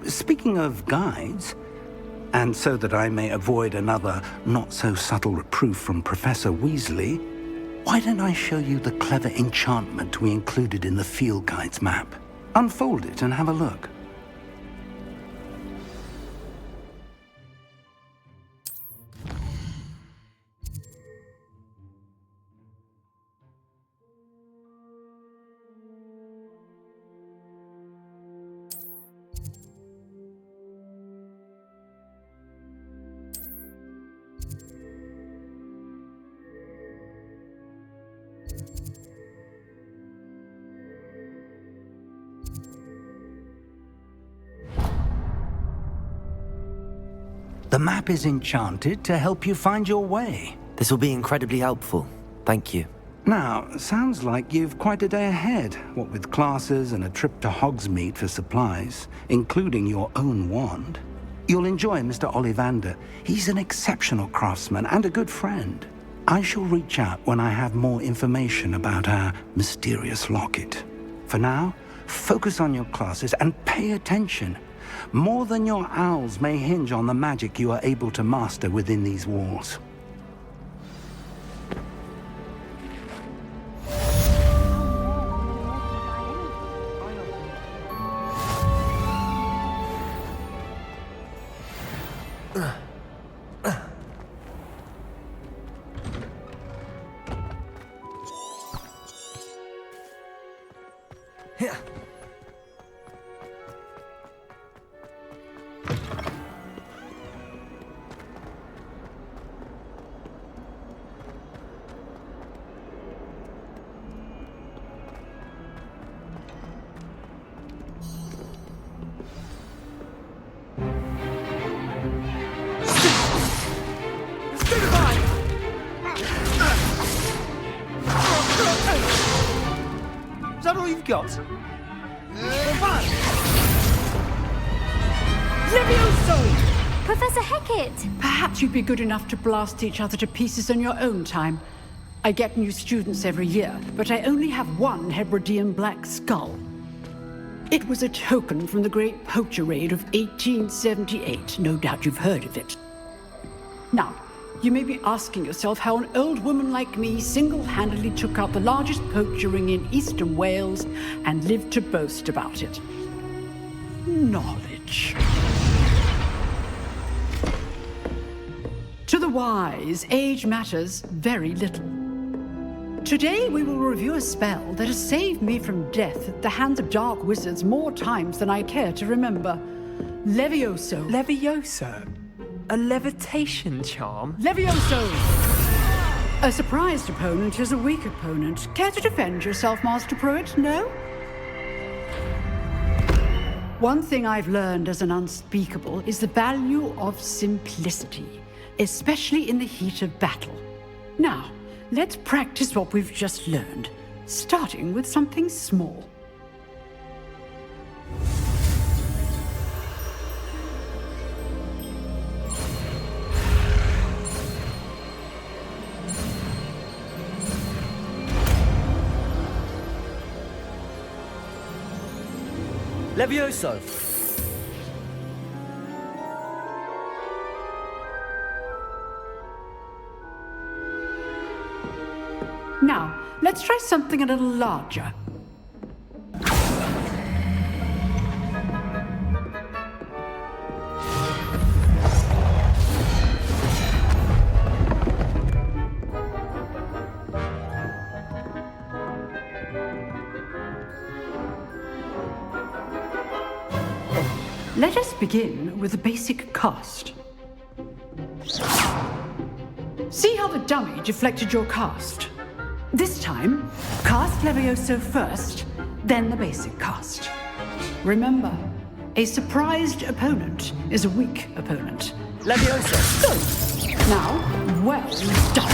Speaking of guides, and so that I may avoid another not-so-subtle reproof from Professor Weasley, why don't I show you the clever enchantment we included in the field guide's map? Unfold it and have a look. The map is enchanted to help you find your way. This will be incredibly helpful. Thank you. Now, sounds like you've quite a day ahead, what with classes and a trip to Hogsmeade for supplies, including your own wand. You'll enjoy Mr. Ollivander. He's an exceptional craftsman and a good friend. I shall reach out when I have more information about our mysterious locket. For now, focus on your classes and pay attention. More than your owls may hinge on the magic you are able to master within these walls. Is that all you've got? Levioso! Professor Hecat! Perhaps you'd be good enough to blast each other to pieces on your own time. I get new students every year, but I only have one Hebridean black skull. It was a token from the Great Poacher Raid of 1878. No doubt you've heard of it. Now, you may be asking yourself how an old woman like me single-handedly took out the largest poacher ring in eastern Wales and lived to boast about it. Knowledge. To the wise, age matters very little. Today we will review a spell that has saved me from death at the hands of dark wizards more times than I care to remember. Levioso. Levioso? A levitation charm? Levioso! A surprised opponent is a weak opponent. Care to defend yourself, Master Pruitt? No? One thing I've learned as an unspeakable is the value of simplicity, especially in the heat of battle. Now, let's practice what we've just learned, starting with something small. Levioso! Now, let's try something a little larger. Let us begin with the basic cast. See how the dummy deflected your cast? This time, cast Levioso first, then the basic cast. Remember, a surprised opponent is a weak opponent. Levioso! Good! Now, well done!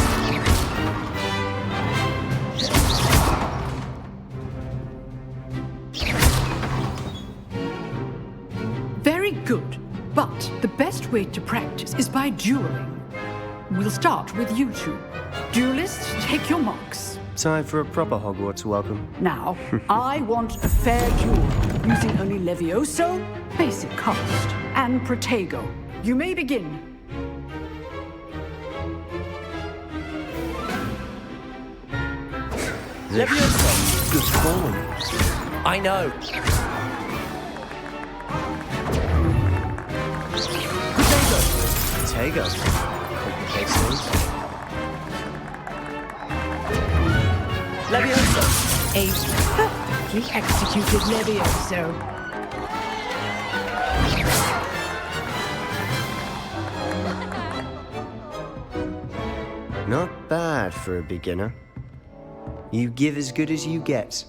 Very good, but the best way to practice is by dueling. We'll start with you two. Duelists, take your marks. Time for a proper Hogwarts welcome. Now, I want a fair duel, using only Levioso, basic cast, and Protego. You may begin. Levioso! Good form. I know. Protego. Complicates things. Levioso! A perfectly executed Levioso. Not bad for a beginner. You give as good as you get.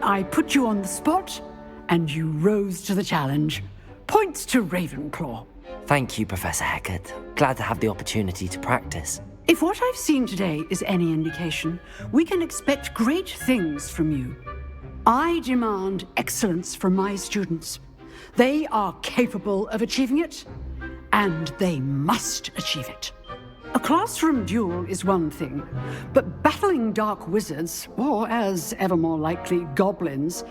I put you on the spot, and you rose to the challenge. Points to Ravenclaw. Thank you, Professor Hecat. Glad to have the opportunity to practice. If what I've seen today is any indication, we can expect great things from you. I demand excellence from my students. They are capable of achieving it, and they must achieve it. A classroom duel is one thing, but battling dark wizards, or as ever more likely, goblins,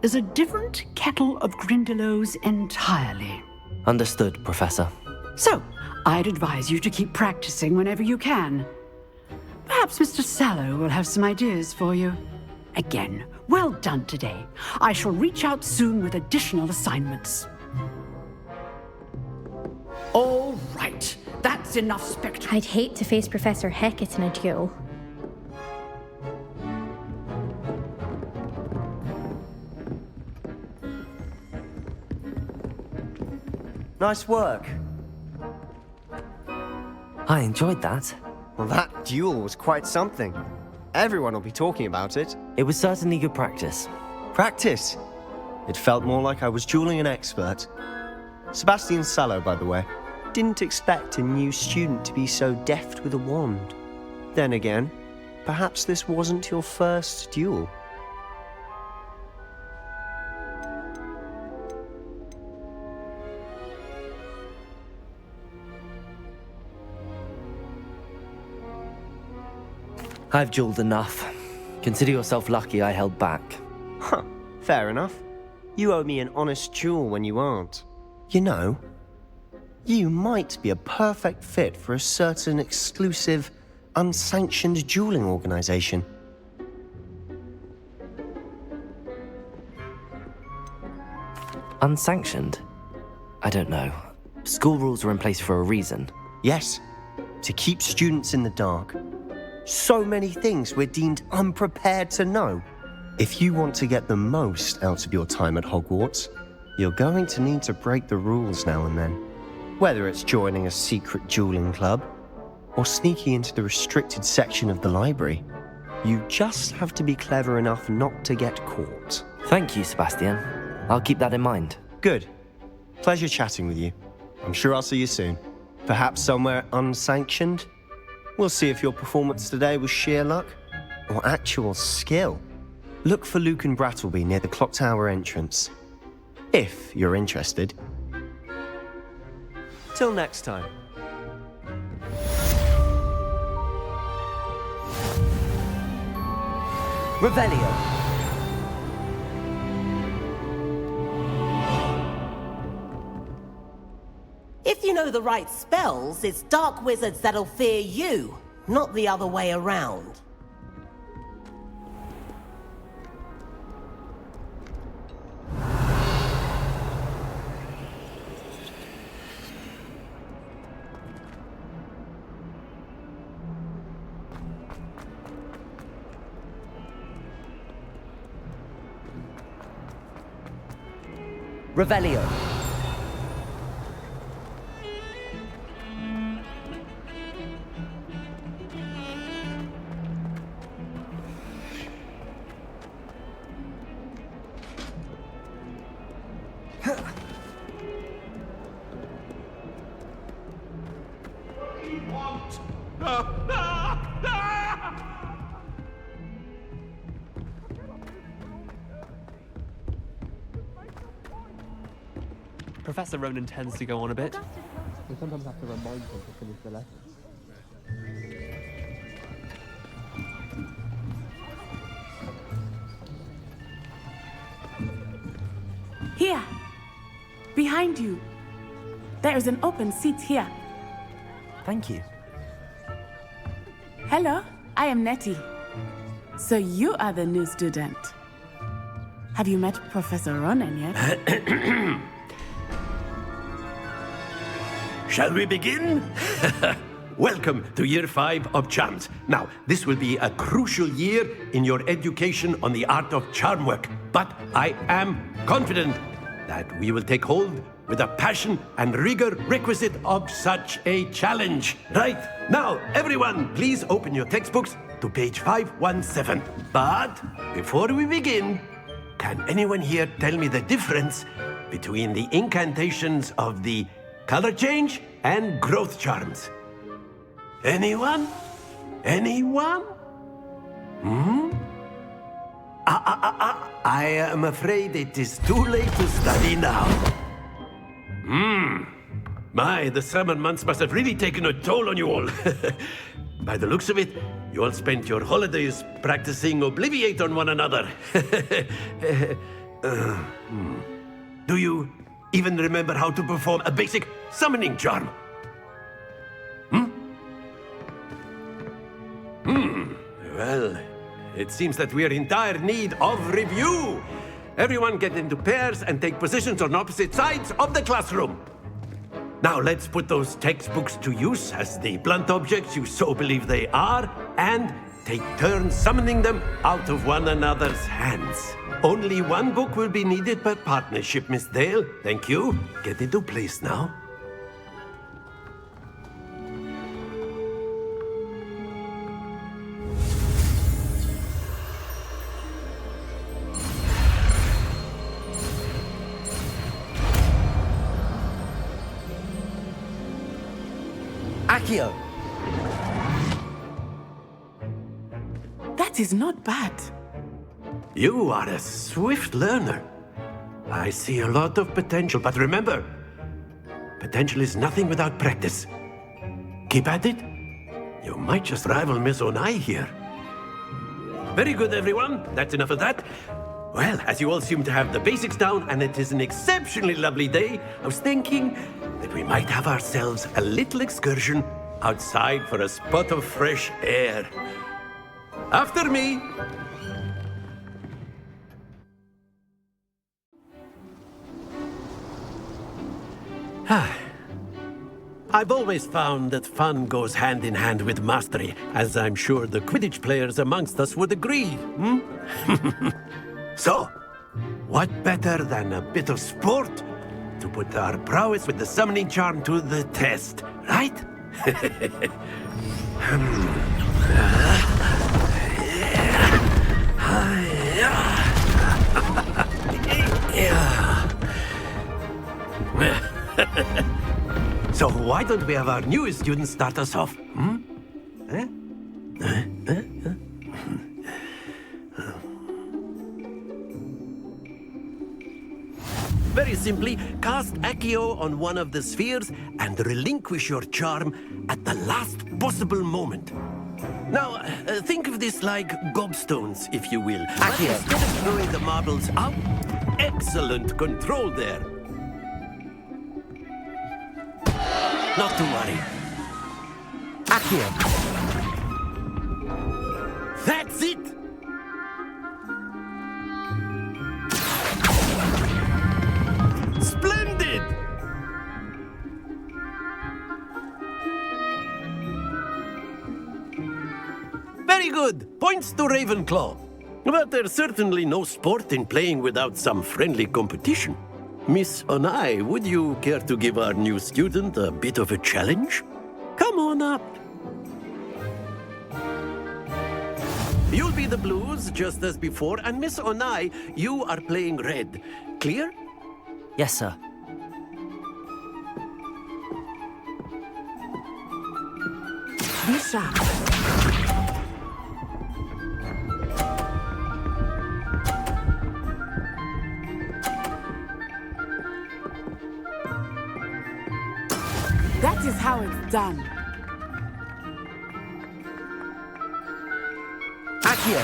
is a different kettle of Grindylows entirely. Understood, Professor. So, I'd advise you to keep practicing whenever you can. Perhaps Mr. Sallow will have some ideas for you. Again, well done today. I shall reach out soon with additional assignments. All right, that's enough spectacle. I'd hate to face Professor Hecat in a duel. Nice work. I enjoyed that. Well, that duel was quite something. Everyone will be talking about it. It was certainly good practice. Practice? It felt more like I was dueling an expert. Sebastian Sallow, by the way. Didn't expect a new student to be so deft with a wand. Then again, perhaps this wasn't your first duel. I've dueled enough. Consider yourself lucky I held back. Huh, fair enough. You owe me an honest duel when you aren't. You know, you might be a perfect fit for a certain exclusive, unsanctioned dueling organization. Unsanctioned? I don't know. School rules are in place for a reason. Yes, to keep students in the dark. So many things we're deemed unprepared to know. If you want to get the most out of your time at Hogwarts, you're going to need to break the rules now and then. Whether it's joining a secret dueling club, or sneaking into the restricted section of the library, you just have to be clever enough not to get caught. Thank you, Sebastian. I'll keep that in mind. Good. Pleasure chatting with you. I'm sure I'll see you soon. Perhaps somewhere unsanctioned? We'll see if your performance today was sheer luck or actual skill. Look for Luke and Brattleby near the clock tower entrance, if you're interested. Till next time. Revelio. If you know the right spells, it's dark wizards that'll fear you, not the other way around. Revelio. Professor Ronan tends to go on a bit. We sometimes have to remind him to finish the lesson. Here! Behind you! There is an open seat here. Thank you. Hello, I am Nettie. So you are the new student. Have you met Professor Ronan yet? Shall we begin? Welcome to Year 5 of Charms. Now, this will be a crucial year in your education on the art of charm work. But I am confident that we will take hold with the passion and rigor requisite of such a challenge. Right, now, everyone, please open your textbooks to page 517. But before we begin, can anyone here tell me the difference between the incantations of the color change and growth charms? Anyone? Anyone? I am afraid it is too late to study now. My, the summer months must have really taken a toll on you all. By the looks of it, you all spent your holidays practicing Obliviate on one another. Do you even remember how to perform a basic summoning charm? Well, it seems that we are in dire need of review. Everyone get into pairs and take positions on opposite sides of the classroom. Now let's put those textbooks to use as the blunt objects you so believe they are, and take turns summoning them out of one another's hands. Only one book will be needed per partnership, Miss Dale. Thank you. Get into place now. Accio! That is not bad. You are a swift learner. I see a lot of potential, but remember, potential is nothing without practice. Keep at it. You might just rival Miss Onai here. Very good, everyone. That's enough of that. Well, as you all seem to have the basics down, and it is an exceptionally lovely day, I was thinking that we might have ourselves a little excursion outside for a spot of fresh air. After me! I've always found that fun goes hand in hand with mastery, as I'm sure the Quidditch players amongst us would agree, So, what better than a bit of sport to put our prowess with the summoning charm to the test, right? So why don't we have our newest student start us off? Very simply, cast Accio on one of the spheres and relinquish your charm at the last possible moment. Now, think of this like gobstones, if you will. Accio. Instead of throwing the marbles out, excellent control there. Not to worry. Accio. That's it! Splendid! Very good. Points to Ravenclaw. But there's certainly no sport in playing without some friendly competition. Miss Onai, would you care to give our new student a bit of a challenge? Come on up. You'll be the blues, just as before, and Miss Onai, you are playing red. Clear? Yes, sir. Be sharp. That is how it's done. Accio!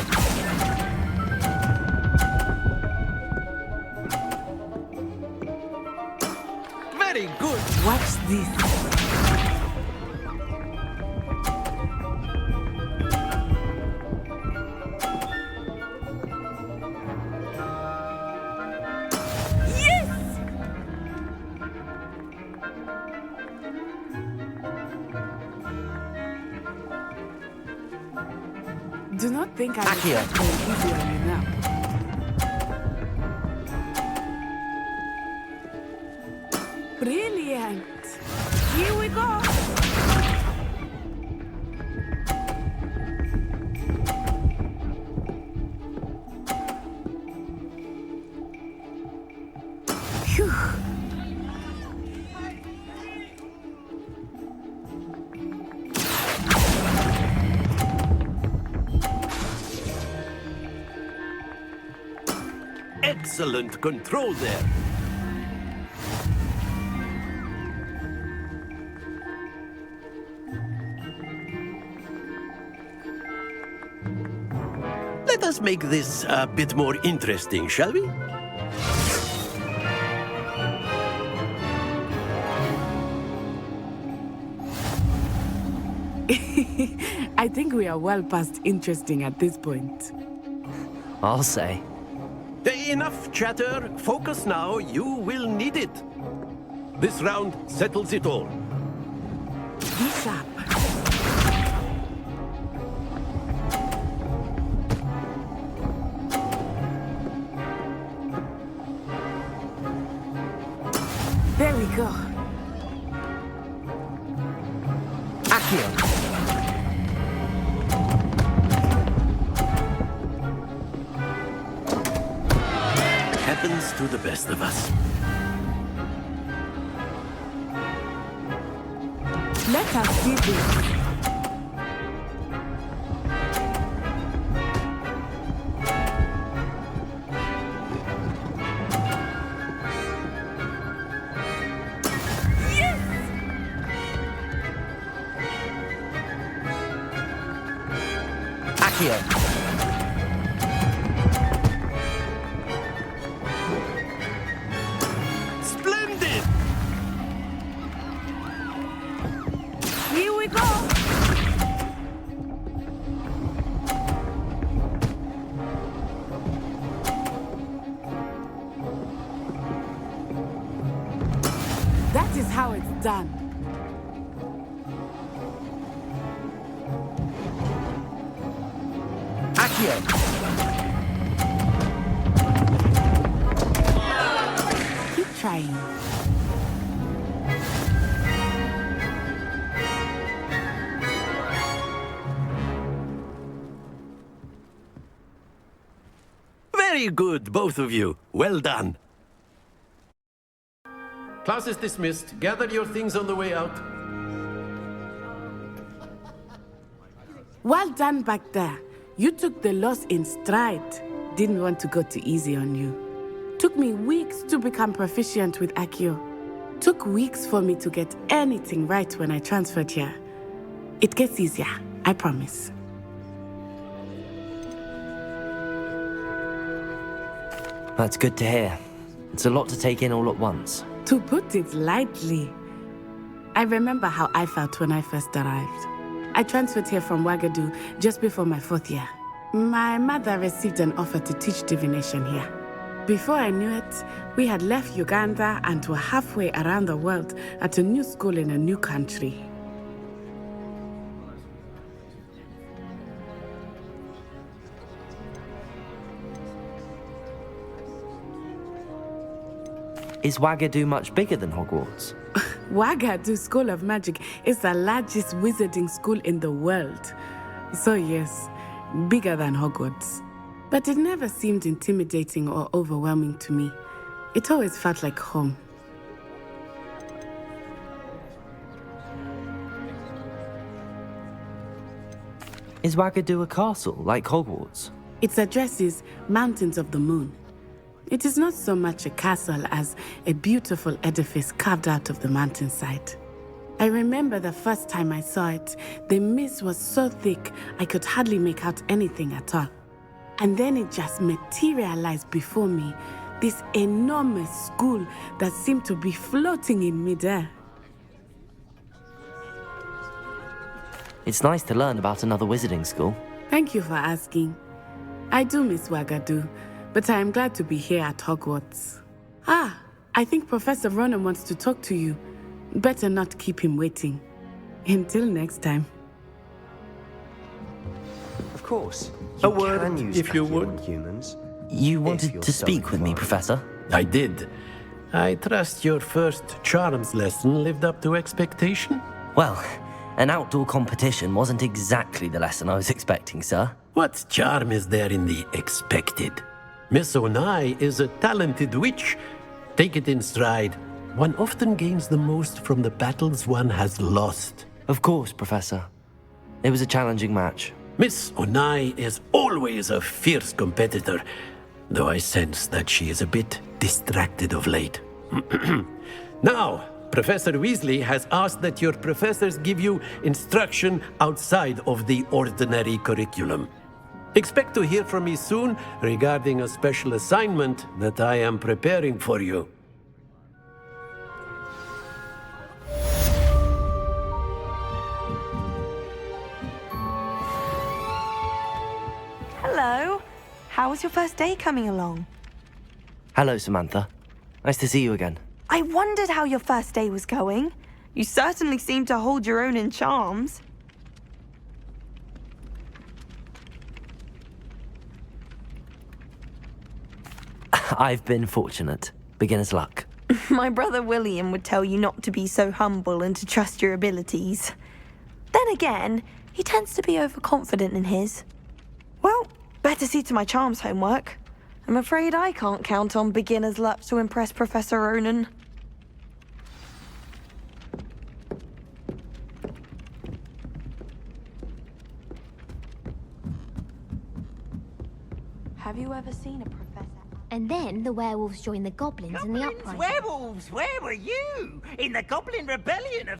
Very good. Watch this. Do not think I will start going easy on you now. Brilliant! Here we go! Phew! Excellent control there. Let us make this a bit more interesting, shall we? I think we are well past interesting at this point. I'll say. Enough chatter. Focus now. You will need it. This round settles it all. Be sharp. There we go. Accio! Happens to the best of us. Let us see this. Accio! Splendid! Here we go! That is how it's done. Accio! Keep trying. Very good, both of you. Well done. Class is dismissed. Gather your things on the way out. Well done back there. You took the loss in stride. Didn't want to go too easy on you. Took me weeks to become proficient with Accio. Took weeks for me to get anything right when I transferred here. It gets easier, I promise. That's good to hear. It's a lot to take in all at once. To put it lightly, I remember how I felt when I first arrived. I transferred here from Wagadu just before my 4th year. My mother received an offer to teach divination here. Before I knew it, we had left Uganda and were halfway around the world at a new school in a new country. Is Wagadu much bigger than Hogwarts? Wagadu School of Magic is the largest wizarding school in the world. So yes, bigger than Hogwarts. But it never seemed intimidating or overwhelming to me. It always felt like home. Is Wagadu a castle, like Hogwarts? Its address is Mountains of the Moon. It is not so much a castle as a beautiful edifice carved out of the mountainside. I remember the first time I saw it, the mist was so thick I could hardly make out anything at all. And then it just materialized before me, this enormous school that seemed to be floating in midair. It's nice to learn about another wizarding school. Thank you for asking. I do miss Wagadu, but I am glad to be here at Hogwarts. Ah, I think Professor Ronan wants to talk to you. Better not keep him waiting. Until next time. Of course. A word, if you would. Humans. You wanted to speak with me, Professor? I did. I trust your first charms lesson lived up to expectation? Well, an outdoor competition wasn't exactly the lesson I was expecting, sir. What charm is there in the expected? Miss Onai is a talented witch. Take it in stride. One often gains the most from the battles one has lost. Of course, Professor. It was a challenging match. Miss Onai is always a fierce competitor, though I sense that she is a bit distracted of late. Now, Professor Weasley has asked that your professors give you instruction outside of the ordinary curriculum. Expect to hear from me soon regarding a special assignment that I am preparing for you. Hello. How was your first day coming along? Hello, Samantha. Nice to see you again. I wondered how your first day was going. You certainly seem to hold your own in charms. I've been fortunate. Beginner's luck. My brother William would tell you not to be so humble and to trust your abilities. Then again, he tends to be overconfident in his. Well, better see to my charms homework. I'm afraid I can't count on beginner's luck to impress Professor Ronan. Have you ever seen a professor? And then the werewolves joined the goblins in the uprising. Werewolves, where were you? In the Goblin Rebellion of